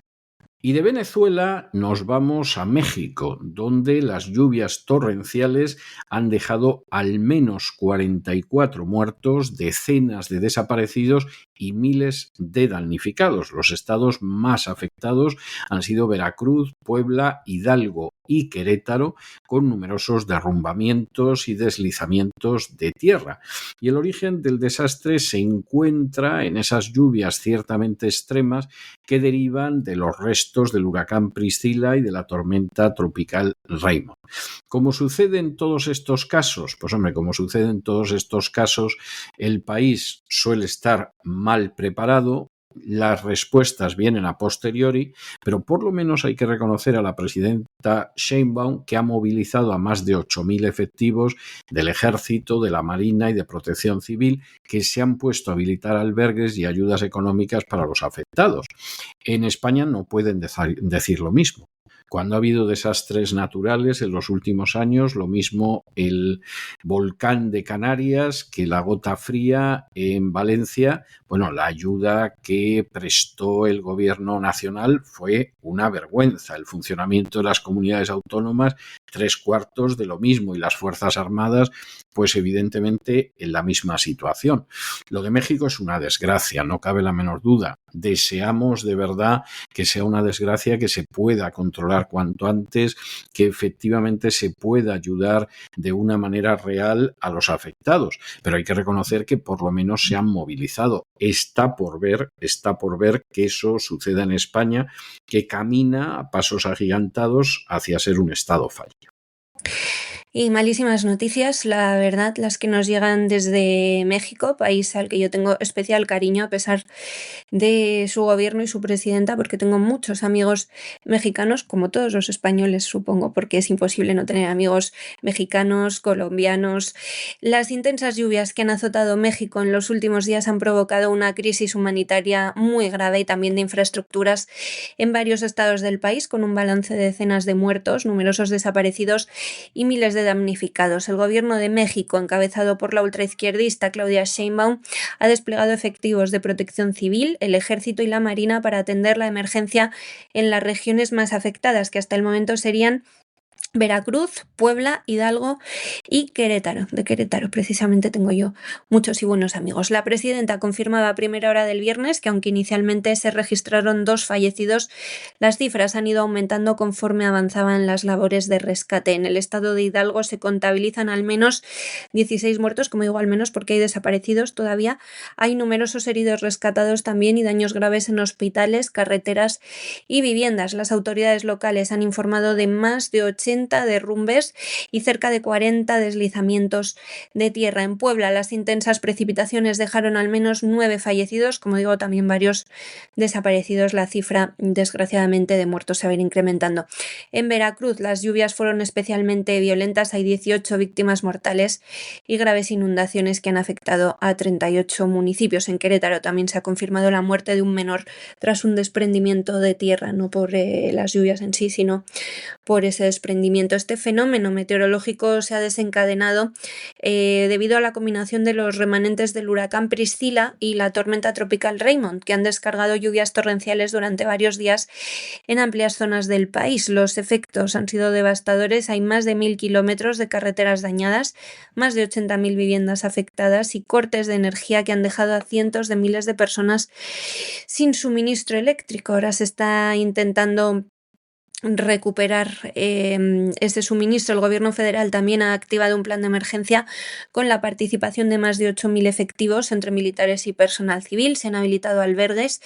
Y de Venezuela nos vamos a México, donde las lluvias torrenciales han dejado al menos 44 muertos, decenas de desaparecidos y miles de damnificados. Los estados más afectados han sido Veracruz, Puebla, Hidalgo y Querétaro, con numerosos derrumbamientos y deslizamientos de tierra. Y el origen del desastre se encuentra en esas lluvias ciertamente extremas que derivan de los restos del huracán Priscila y de la tormenta tropical Raymond. ¿Cómo sucede en todos estos casos? Pues hombre, como sucede en todos estos casos, el país suele estar mal preparado. Las respuestas vienen a posteriori, pero por lo menos hay que reconocer a la presidenta Sheinbaum, que ha movilizado a más de 8.000 efectivos del Ejército, de la Marina y de Protección Civil, que se han puesto a habilitar albergues y ayudas económicas para los afectados. En España no pueden decir lo mismo. Cuando ha habido desastres naturales en los últimos años, lo mismo el volcán de Canarias que la gota fría en Valencia, bueno, la ayuda que prestó el gobierno nacional fue una vergüenza. El funcionamiento de las comunidades autónomas 3/4 de lo mismo, y las Fuerzas Armadas, pues evidentemente en la misma situación. Lo de México es una desgracia, no cabe la menor duda. Deseamos de verdad que sea una desgracia que se pueda controlar cuanto antes, que efectivamente se pueda ayudar de una manera real a los afectados, pero hay que reconocer que por lo menos se han movilizado. Está por ver que eso suceda en España, que camina a pasos agigantados hacia ser un estado fallido. Y malísimas noticias, la verdad, las que nos llegan desde México, país al que yo tengo especial cariño a pesar de su gobierno y su presidenta, porque tengo muchos amigos mexicanos, como todos los españoles, supongo, porque es imposible no tener amigos mexicanos, colombianos. Las intensas lluvias que han azotado México en los últimos días han provocado una crisis humanitaria muy grave y también de infraestructuras en varios estados del país, con un balance de decenas de muertos, numerosos desaparecidos y miles de damnificados. El gobierno de México, encabezado por la ultraizquierdista Claudia Sheinbaum, ha desplegado efectivos de protección civil, el ejército y la marina para atender la emergencia en las regiones más afectadas, que hasta el momento serían Veracruz, Puebla, Hidalgo y Querétaro. De Querétaro, precisamente, tengo yo muchos y buenos amigos. La presidenta confirmaba a primera hora del viernes que aunque inicialmente se registraron 2 fallecidos, las cifras han ido aumentando conforme avanzaban las labores de rescate. En el estado de Hidalgo se contabilizan al menos 16 muertos, como digo al menos porque hay desaparecidos todavía. Hay numerosos heridos rescatados también y daños graves en hospitales, carreteras y viviendas. Las autoridades locales han informado de más de 80 derrumbes y cerca de 40 deslizamientos de tierra. En Puebla, las intensas precipitaciones dejaron al menos 9 fallecidos, como digo, también varios desaparecidos. La cifra, desgraciadamente, de muertos se va a ir incrementando. En Veracruz, las lluvias fueron especialmente violentas. Hay 18 víctimas mortales y graves inundaciones que han afectado a 38 municipios. En Querétaro también se ha confirmado la muerte de un menor tras un desprendimiento de tierra, no por las lluvias en sí, sino por ese desprendimiento. Este fenómeno meteorológico se ha desencadenado debido a la combinación de los remanentes del huracán Priscila y la tormenta tropical Raymond, que han descargado lluvias torrenciales durante varios días en amplias zonas del país. Los efectos han sido devastadores. Hay más de 1.000 kilómetros de carreteras dañadas, más de 80.000 viviendas afectadas y cortes de energía que han dejado a cientos de miles de personas sin suministro eléctrico. Ahora se está intentando recuperar este suministro. El gobierno federal también ha activado un plan de emergencia con la participación de más de 8.000 efectivos entre militares y personal civil. Se han habilitado albergues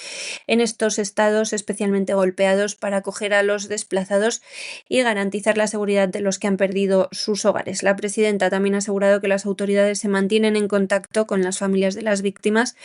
en estos estados especialmente golpeados para acoger a los desplazados y garantizar la seguridad de los que han perdido sus hogares. La presidenta también ha asegurado que las autoridades se mantienen en contacto con las familias de las víctimas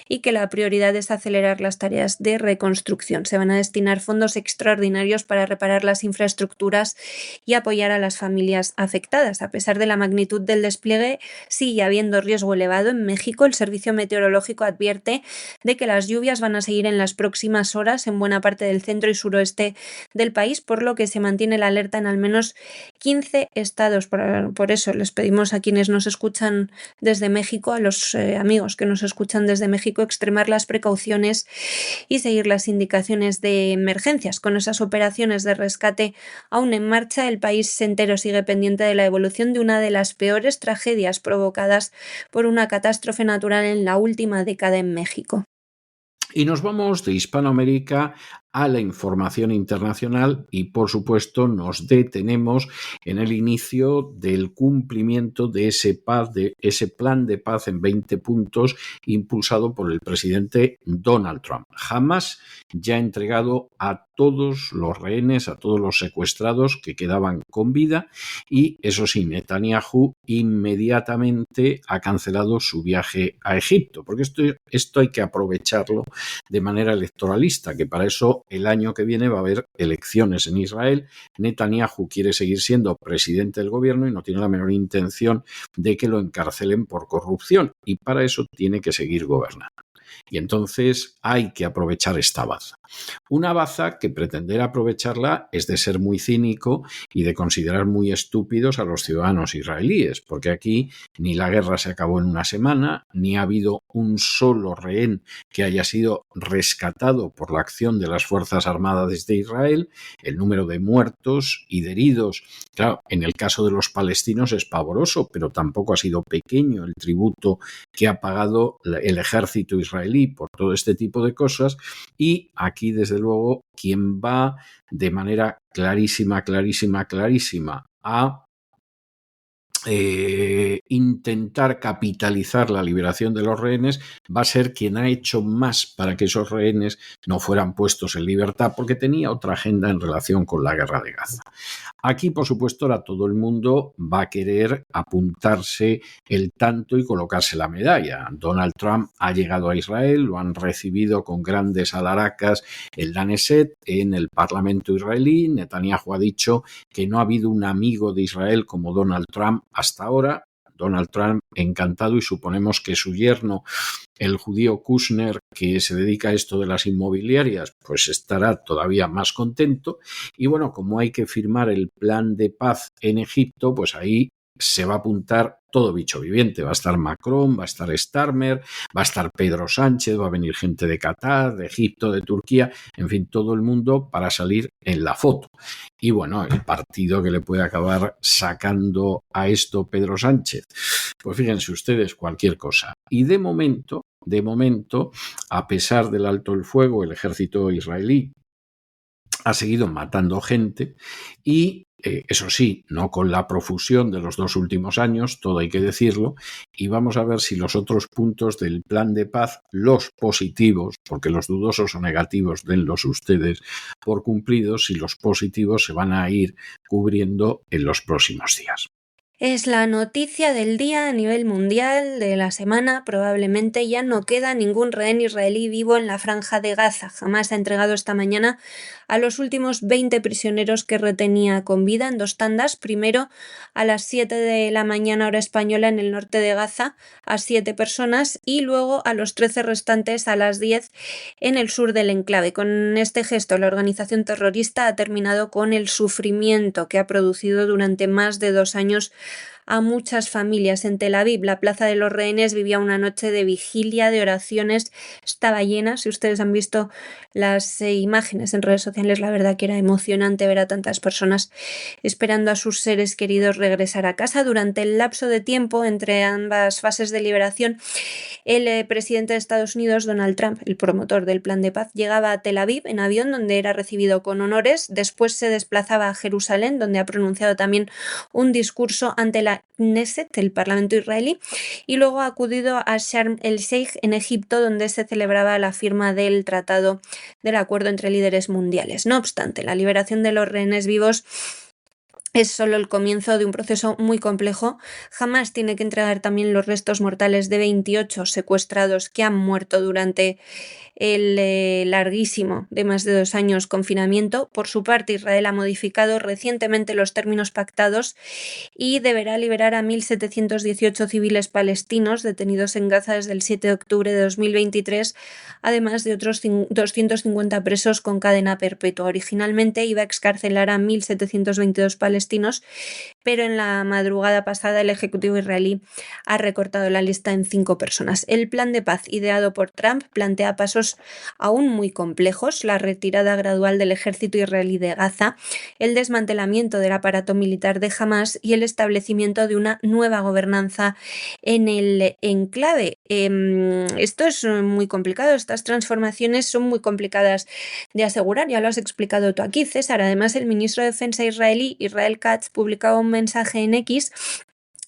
y que la prioridad es acelerar las tareas de reconstrucción. Se van a destinar fondos extraordinarios para reparar las infraestructuras y apoyar a las familias afectadas. A pesar de la magnitud del despliegue, sigue habiendo riesgo elevado en México. El Servicio Meteorológico advierte de que las lluvias van a seguir en las próximas horas en buena parte del centro y suroeste del país, por lo que se mantiene la alerta en al menos 15 estados. Por eso les pedimos a quienes nos escuchan desde México, a los amigos que nos escuchan desde México, extremar las precauciones y seguir las indicaciones de emergencias. Con esas operaciones de rescate aún en marcha, el país entero sigue pendiente de la evolución de una de las peores tragedias provocadas por una catástrofe natural en la última década en México. Y nos vamos de Hispanoamérica a la información internacional y, por supuesto, nos detenemos en el inicio del cumplimiento de ese plan de paz en 20 puntos impulsado por el presidente Donald Trump. Jamás ya ha entregado a todos los rehenes, a todos los secuestrados que quedaban con vida, y eso sí, Netanyahu inmediatamente ha cancelado su viaje a Egipto, porque esto hay que aprovecharlo de manera electoralista, que para eso el año que viene va a haber elecciones en Israel. Netanyahu quiere seguir siendo presidente del gobierno y no tiene la menor intención de que lo encarcelen por corrupción, y para eso tiene que seguir gobernando. Y entonces hay que aprovechar esta baza. Una baza que pretender aprovecharla es de ser muy cínico y de considerar muy estúpidos a los ciudadanos israelíes, porque aquí ni la guerra se acabó en una semana, ni ha habido un solo rehén que haya sido rescatado por la acción de las Fuerzas Armadas de Israel. El número de muertos y de heridos, claro, en el caso de los palestinos es pavoroso, pero tampoco ha sido pequeño el tributo que ha pagado el ejército israelí por todo este tipo de cosas. Y aquí, desde luego, quien va de manera clarísima a intentar capitalizar la liberación de los rehenes va a ser quien ha hecho más para que esos rehenes no fueran puestos en libertad, porque tenía otra agenda en relación con la guerra de Gaza. Aquí, por supuesto, ahora todo el mundo va a querer apuntarse el tanto y colocarse la medalla. Donald Trump ha llegado a Israel, lo han recibido con grandes alaracas en la Knesset, en el Parlamento israelí. Netanyahu ha dicho que no ha habido un amigo de Israel como Donald Trump hasta ahora. Donald Trump encantado, y suponemos que su yerno, el judío Kushner, que se dedica a esto de las inmobiliarias, pues estará todavía más contento. Y bueno, como hay que firmar el plan de paz en Egipto, pues ahí se va a apuntar todo bicho viviente. Va a estar Macron, va a estar Starmer, va a estar Pedro Sánchez, va a venir gente de Qatar, de Egipto, de Turquía, en fin, todo el mundo para salir en la foto. Y bueno, el partido que le puede acabar sacando a esto Pedro Sánchez, pues fíjense ustedes, cualquier cosa. Y de momento, a pesar del alto el fuego, el ejército israelí ha seguido matando gente y, eso sí, no con la profusión de los 2 últimos años, todo hay que decirlo, y vamos a ver si los otros puntos del plan de paz, los positivos, porque los dudosos o negativos denlos ustedes por cumplidos, si los positivos se van a ir cubriendo en los próximos días. Es la noticia del día a nivel mundial, de la semana. Probablemente ya no queda ningún rehén israelí vivo en la franja de Gaza. Hamas ha entregado esta mañana a los últimos 20 prisioneros que retenía con vida en 2 tandas. Primero a las 7 de la mañana hora española en el norte de Gaza a 7 personas y luego a los 13 restantes a las 10 en el sur del enclave. Con este gesto la organización terrorista ha terminado con el sufrimiento que ha producido durante más de 2 años a muchas familias. En Tel Aviv, la plaza de los rehenes vivía una noche de vigilia, de oraciones, estaba llena. Si ustedes han visto las imágenes en redes sociales, la verdad que era emocionante ver a tantas personas esperando a sus seres queridos regresar a casa. Durante el lapso de tiempo entre ambas fases de liberación, el presidente de Estados Unidos, Donald Trump, el promotor del plan de paz, llegaba a Tel Aviv en avión, donde era recibido con honores. Después se desplazaba a Jerusalén, donde ha pronunciado también un discurso ante la Knesset, el Parlamento israelí, y luego ha acudido a Sharm el Sheikh en Egipto, donde se celebraba la firma del tratado del acuerdo entre líderes mundiales. No obstante, la liberación de los rehenes vivos es solo el comienzo de un proceso muy complejo. Hamas tiene que entregar también los restos mortales de 28 secuestrados que han muerto durante el larguísimo de más de 2 años confinamiento. Por su parte, Israel ha modificado recientemente los términos pactados y deberá liberar a 1.718 civiles palestinos detenidos en Gaza desde el 7 de octubre de 2023, además de otros 250 presos con cadena perpetua. Originalmente iba a excarcelar a 1.722 palestinos, pero en la madrugada pasada el Ejecutivo israelí ha recortado la lista en 5 personas. El plan de paz ideado por Trump plantea pasos aún muy complejos: la retirada gradual del ejército israelí de Gaza, el desmantelamiento del aparato militar de Hamas y el establecimiento de una nueva gobernanza en el enclave. Esto es muy complicado, estas transformaciones son muy complicadas de asegurar, ya lo has explicado tú aquí, César. Además, el ministro de Defensa israelí, Israel Katz, publicaba un mensaje en X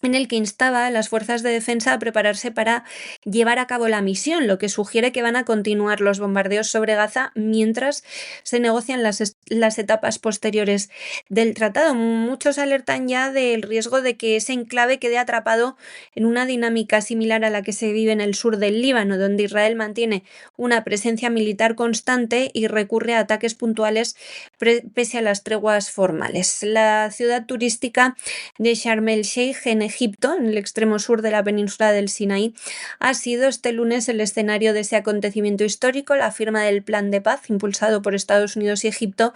en el que instaba a las fuerzas de defensa a prepararse para llevar a cabo la misión, lo que sugiere que van a continuar los bombardeos sobre Gaza mientras se negocian las etapas posteriores del tratado. Muchos alertan ya del riesgo de que ese enclave quede atrapado en una dinámica similar a la que se vive en el sur del Líbano, donde Israel mantiene una presencia militar constante y recurre a ataques puntuales pese a las treguas formales. La ciudad turística de Sharm el Sheikh en Egipto, en el extremo sur de la península del Sinaí, ha sido este lunes el escenario de ese acontecimiento histórico, la firma del plan de paz impulsado por Estados Unidos y Egipto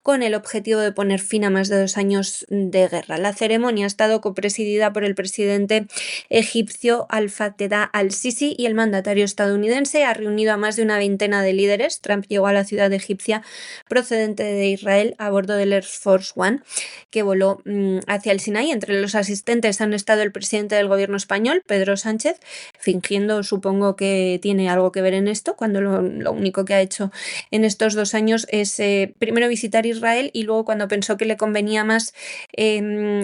con el objetivo de poner fin a más de 2 años de guerra. La ceremonia ha estado copresidida por el presidente egipcio Al-Fattah al-Sisi y el mandatario estadounidense. Ha reunido a más de una veintena de líderes. Trump llegó a la ciudad egipcia procedente de Israel a bordo del Air Force One, que voló hacia el Sinaí. Entre los asistentes han estado el presidente del gobierno español, Pedro Sánchez, fingiendo, supongo que tiene algo que ver en esto, cuando lo único que ha hecho en estos 2 años es primero visitar Israel y luego, cuando pensó que le convenía más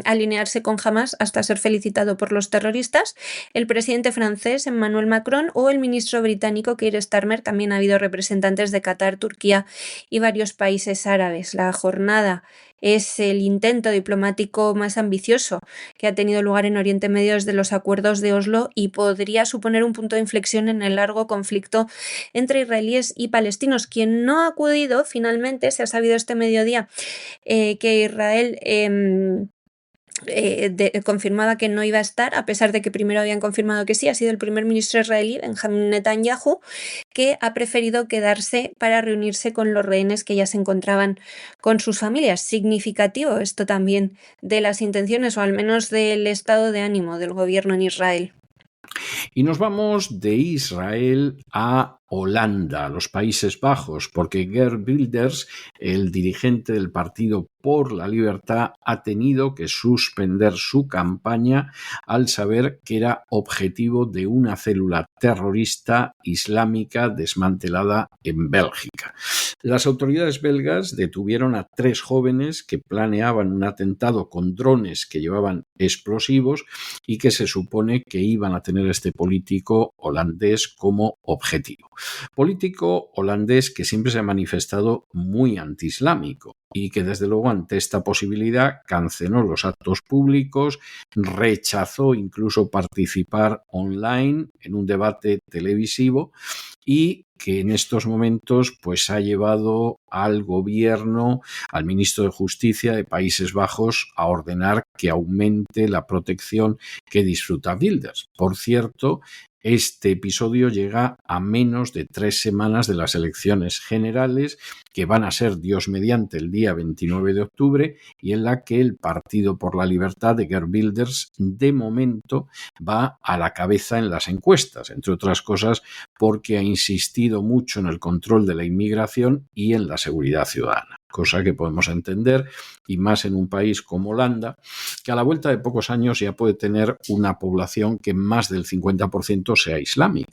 alinearse con Hamas, hasta ser felicitado por los terroristas, el presidente francés Emmanuel Macron o el ministro británico Keir Starmer. También ha habido representantes de Qatar, Turquía y varios países árabes. La jornada es el intento diplomático más ambicioso que ha tenido lugar en Oriente Medio desde los acuerdos de Oslo y podría suponer un punto de inflexión en el largo conflicto entre israelíes y palestinos. Quien no ha acudido, finalmente, se ha sabido este mediodía que Israel confirmaba que no iba a estar, a pesar de que primero habían confirmado que sí. Ha sido el primer ministro israelí, Benjamin Netanyahu, que ha preferido quedarse para reunirse con los rehenes que ya se encontraban con sus familias. Significativo esto también de las intenciones, o al menos del estado de ánimo del gobierno en Israel. Y nos vamos de Israel a Holanda, a los Países Bajos, porque Geert Wilders, el dirigente del Partido por la Libertad, ha tenido que suspender su campaña al saber que era objetivo de una célula terrorista islámica desmantelada en Bélgica. Las autoridades belgas detuvieron a 3 jóvenes que planeaban un atentado con drones que llevaban explosivos y que se supone que iban a tener este político holandés como objetivo. Político holandés que siempre se ha manifestado muy antiislámico y que, desde luego, ante esta posibilidad canceló los actos públicos, rechazó incluso participar online en un debate televisivo y que en estos momentos pues ha llevado al gobierno, al ministro de Justicia de Países Bajos, a ordenar que aumente la protección que disfruta Wilders. Por cierto, este episodio llega a menos de 3 semanas de las elecciones generales, que van a ser, Dios mediante, el día 29 de octubre, y en la que el Partido por la Libertad de Geert Wilders, de momento, va a la cabeza en las encuestas, entre otras cosas porque ha insistido mucho en el control de la inmigración y en la seguridad ciudadana, cosa que podemos entender, y más en un país como Holanda, que a la vuelta de pocos años ya puede tener una población que más del 50% sea islámica.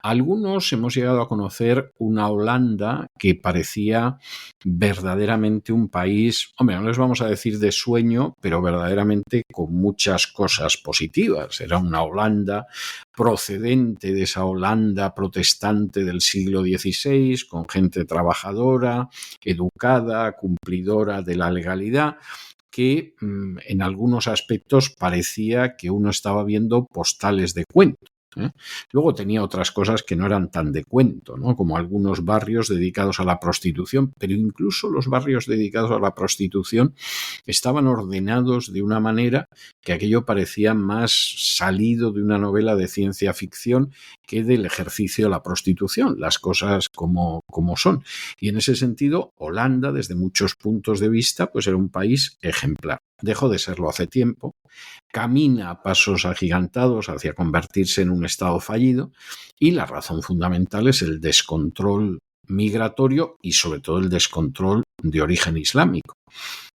Algunos hemos llegado a conocer una Holanda que parecía verdaderamente un país, hombre, no les vamos a decir de sueño, pero verdaderamente con muchas cosas positivas. Era una Holanda procedente de esa Holanda protestante del siglo XVI, con gente trabajadora, educada, cumplidora de la legalidad, que en algunos aspectos parecía que uno estaba viendo postales de cuento. Luego tenía otras cosas que no eran tan de cuento, ¿no? Como algunos barrios dedicados a la prostitución, pero incluso los barrios dedicados a la prostitución estaban ordenados de una manera que aquello parecía más salido de una novela de ciencia ficción que del ejercicio de la prostitución, las cosas como son. Y en ese sentido, Holanda, desde muchos puntos de vista, pues era un país ejemplar. Dejó de serlo hace tiempo, camina a pasos agigantados hacia convertirse en un estado fallido, y la razón fundamental es el descontrol migratorio y sobre todo el descontrol de origen islámico.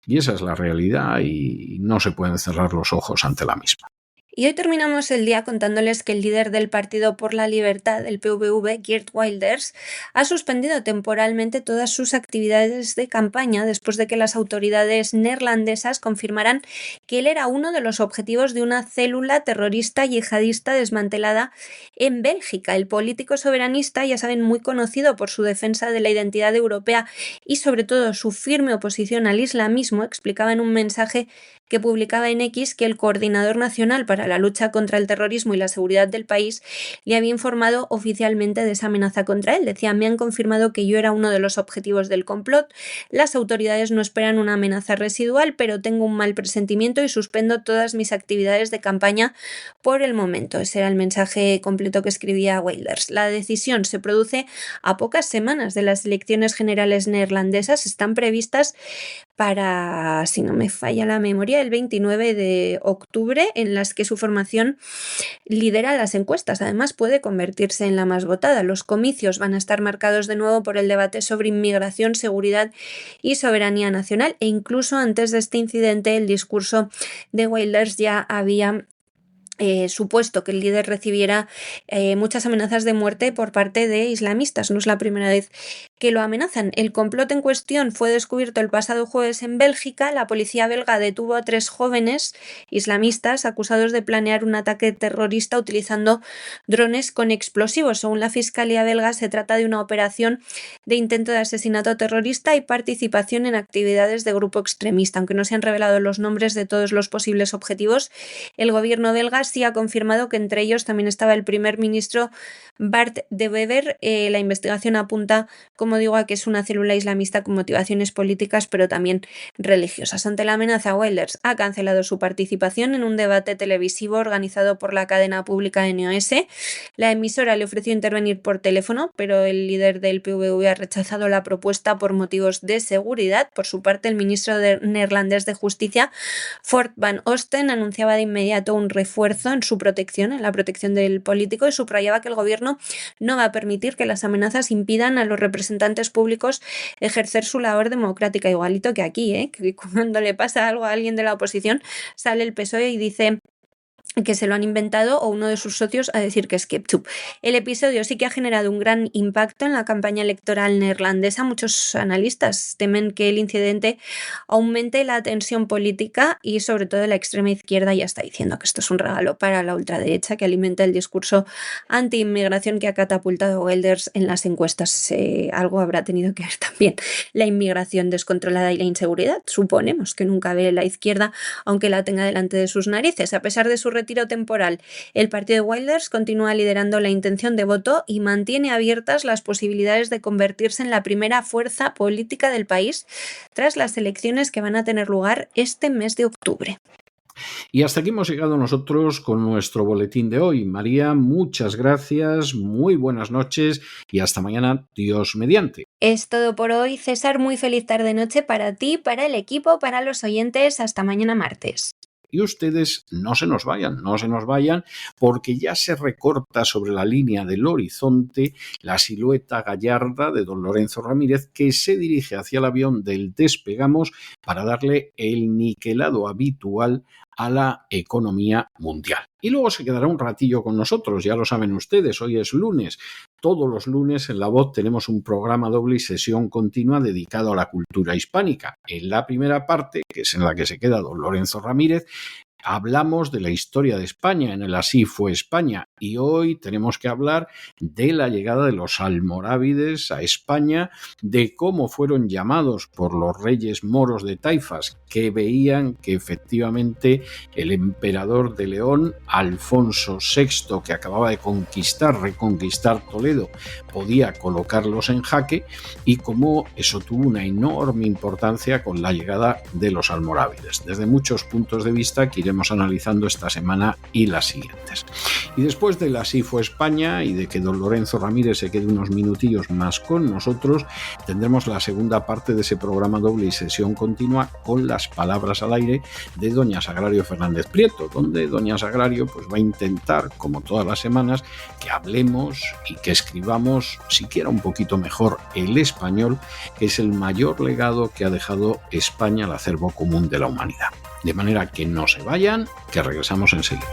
Y esa es la realidad y no se pueden cerrar los ojos ante la misma. Y hoy terminamos el día contándoles que el líder del Partido por la Libertad, el PVV, Geert Wilders, ha suspendido temporalmente todas sus actividades de campaña después de que las autoridades neerlandesas confirmaran que él era uno de los objetivos de una célula terrorista yihadista desmantelada en Bélgica. El político soberanista, ya saben, muy conocido por su defensa de la identidad europea y sobre todo su firme oposición al islamismo, explicaba en un mensaje que publicaba en X que el Coordinador Nacional para la Lucha contra el Terrorismo y la Seguridad del país le había informado oficialmente de esa amenaza contra él. Decía: me han confirmado que yo era uno de los objetivos del complot. Las autoridades no esperan una amenaza residual, pero tengo un mal presentimiento y suspendo todas mis actividades de campaña por el momento. Ese era el mensaje completo que escribía Wilders. La decisión se produce a pocas semanas de las elecciones generales neerlandesas. Están previstas para, si no me falla la memoria, el 29 de octubre, en las que su formación lidera las encuestas. Además, puede convertirse en la más votada. Los comicios van a estar marcados de nuevo por el debate sobre inmigración, seguridad y soberanía nacional, e incluso antes de este incidente el discurso de Wilders ya había supuesto que el líder recibiera muchas amenazas de muerte por parte de islamistas. No es la primera vez que lo amenazan. El complot en cuestión fue descubierto el pasado jueves en Bélgica. La policía belga detuvo a 3 jóvenes islamistas acusados de planear un ataque terrorista utilizando drones con explosivos. Según la Fiscalía belga, se trata de una operación de intento de asesinato terrorista y participación en actividades de grupo extremista. Aunque no se han revelado los nombres de todos los posibles objetivos, el gobierno belga sí ha confirmado que entre ellos también estaba el primer ministro Bart de Wever. La investigación apunta, como digo, a que es una célula islamista con motivaciones políticas pero también religiosas. Ante la amenaza, Wilders ha cancelado su participación en un debate televisivo organizado por la cadena pública NOS. La emisora le ofreció intervenir por teléfono, pero el líder del PVV ha rechazado la propuesta por motivos de seguridad. Por su parte, el ministro neerlandés de Justicia, Fort van Osten, anunciaba de inmediato un refuerzo en su protección, en la protección del político, y subrayaba que el gobierno no va a permitir que las amenazas impidan a los representantes públicos ejercer su labor democrática. Igualito que aquí, que cuando le pasa algo a alguien de la oposición, sale el PSOE y dice que se lo han inventado, o uno de sus socios a decir que es ketchup. El episodio sí que ha generado un gran impacto en la campaña electoral neerlandesa. Muchos analistas temen que el incidente aumente la tensión política y sobre todo la extrema izquierda ya está diciendo que esto es un regalo para la ultraderecha que alimenta el discurso anti-inmigración que ha catapultado Wilders en las encuestas. Algo habrá tenido que ver también la inmigración descontrolada y la inseguridad. Suponemos que nunca ve la izquierda, aunque la tenga delante de sus narices. A pesar de su retiro temporal, el partido de Wilders continúa liderando la intención de voto y mantiene abiertas las posibilidades de convertirse en la primera fuerza política del país tras las elecciones que van a tener lugar este mes de octubre. Y hasta aquí hemos llegado nosotros con nuestro boletín de hoy. María, muchas gracias, muy buenas noches y hasta mañana, Dios mediante. Es todo por hoy, César. Muy feliz tarde-noche para ti, para el equipo, para los oyentes. Hasta mañana martes. Y ustedes no se nos vayan, porque ya se recorta sobre la línea del horizonte la silueta gallarda de don Lorenzo Ramírez, que se dirige hacia el avión del Despegamos para darle el niquelado habitual a la economía mundial. Y luego se quedará un ratillo con nosotros, ya lo saben ustedes, hoy es lunes. Todos los lunes en La Voz tenemos un programa doble y sesión continua dedicado a la cultura hispánica. En la primera parte, que es en la que se queda don Lorenzo Ramírez, hablamos de la historia de España, en el Así fue España, y hoy tenemos que hablar de la llegada de los almorávides a España, de cómo fueron llamados por los reyes moros de Taifas, que veían que efectivamente el emperador de León, Alfonso VI, que acababa de reconquistar Toledo, podía colocarlos en jaque, y cómo eso tuvo una enorme importancia con la llegada de los almorávides. Desde muchos puntos de vista que iremos analizando esta semana y las siguientes. Y después de la Así fue España y de que don Lorenzo Ramírez se quede unos minutillos más con nosotros, tendremos la segunda parte de ese programa doble y sesión continua con las palabras al aire de doña Sagrario Fernández Prieto, donde doña Sagrario pues va a intentar, como todas las semanas, que hablemos y que escribamos siquiera un poquito mejor el español, que es el mayor legado que ha dejado España al acervo común de la humanidad. De manera que no se vayan, que regresamos enseguida.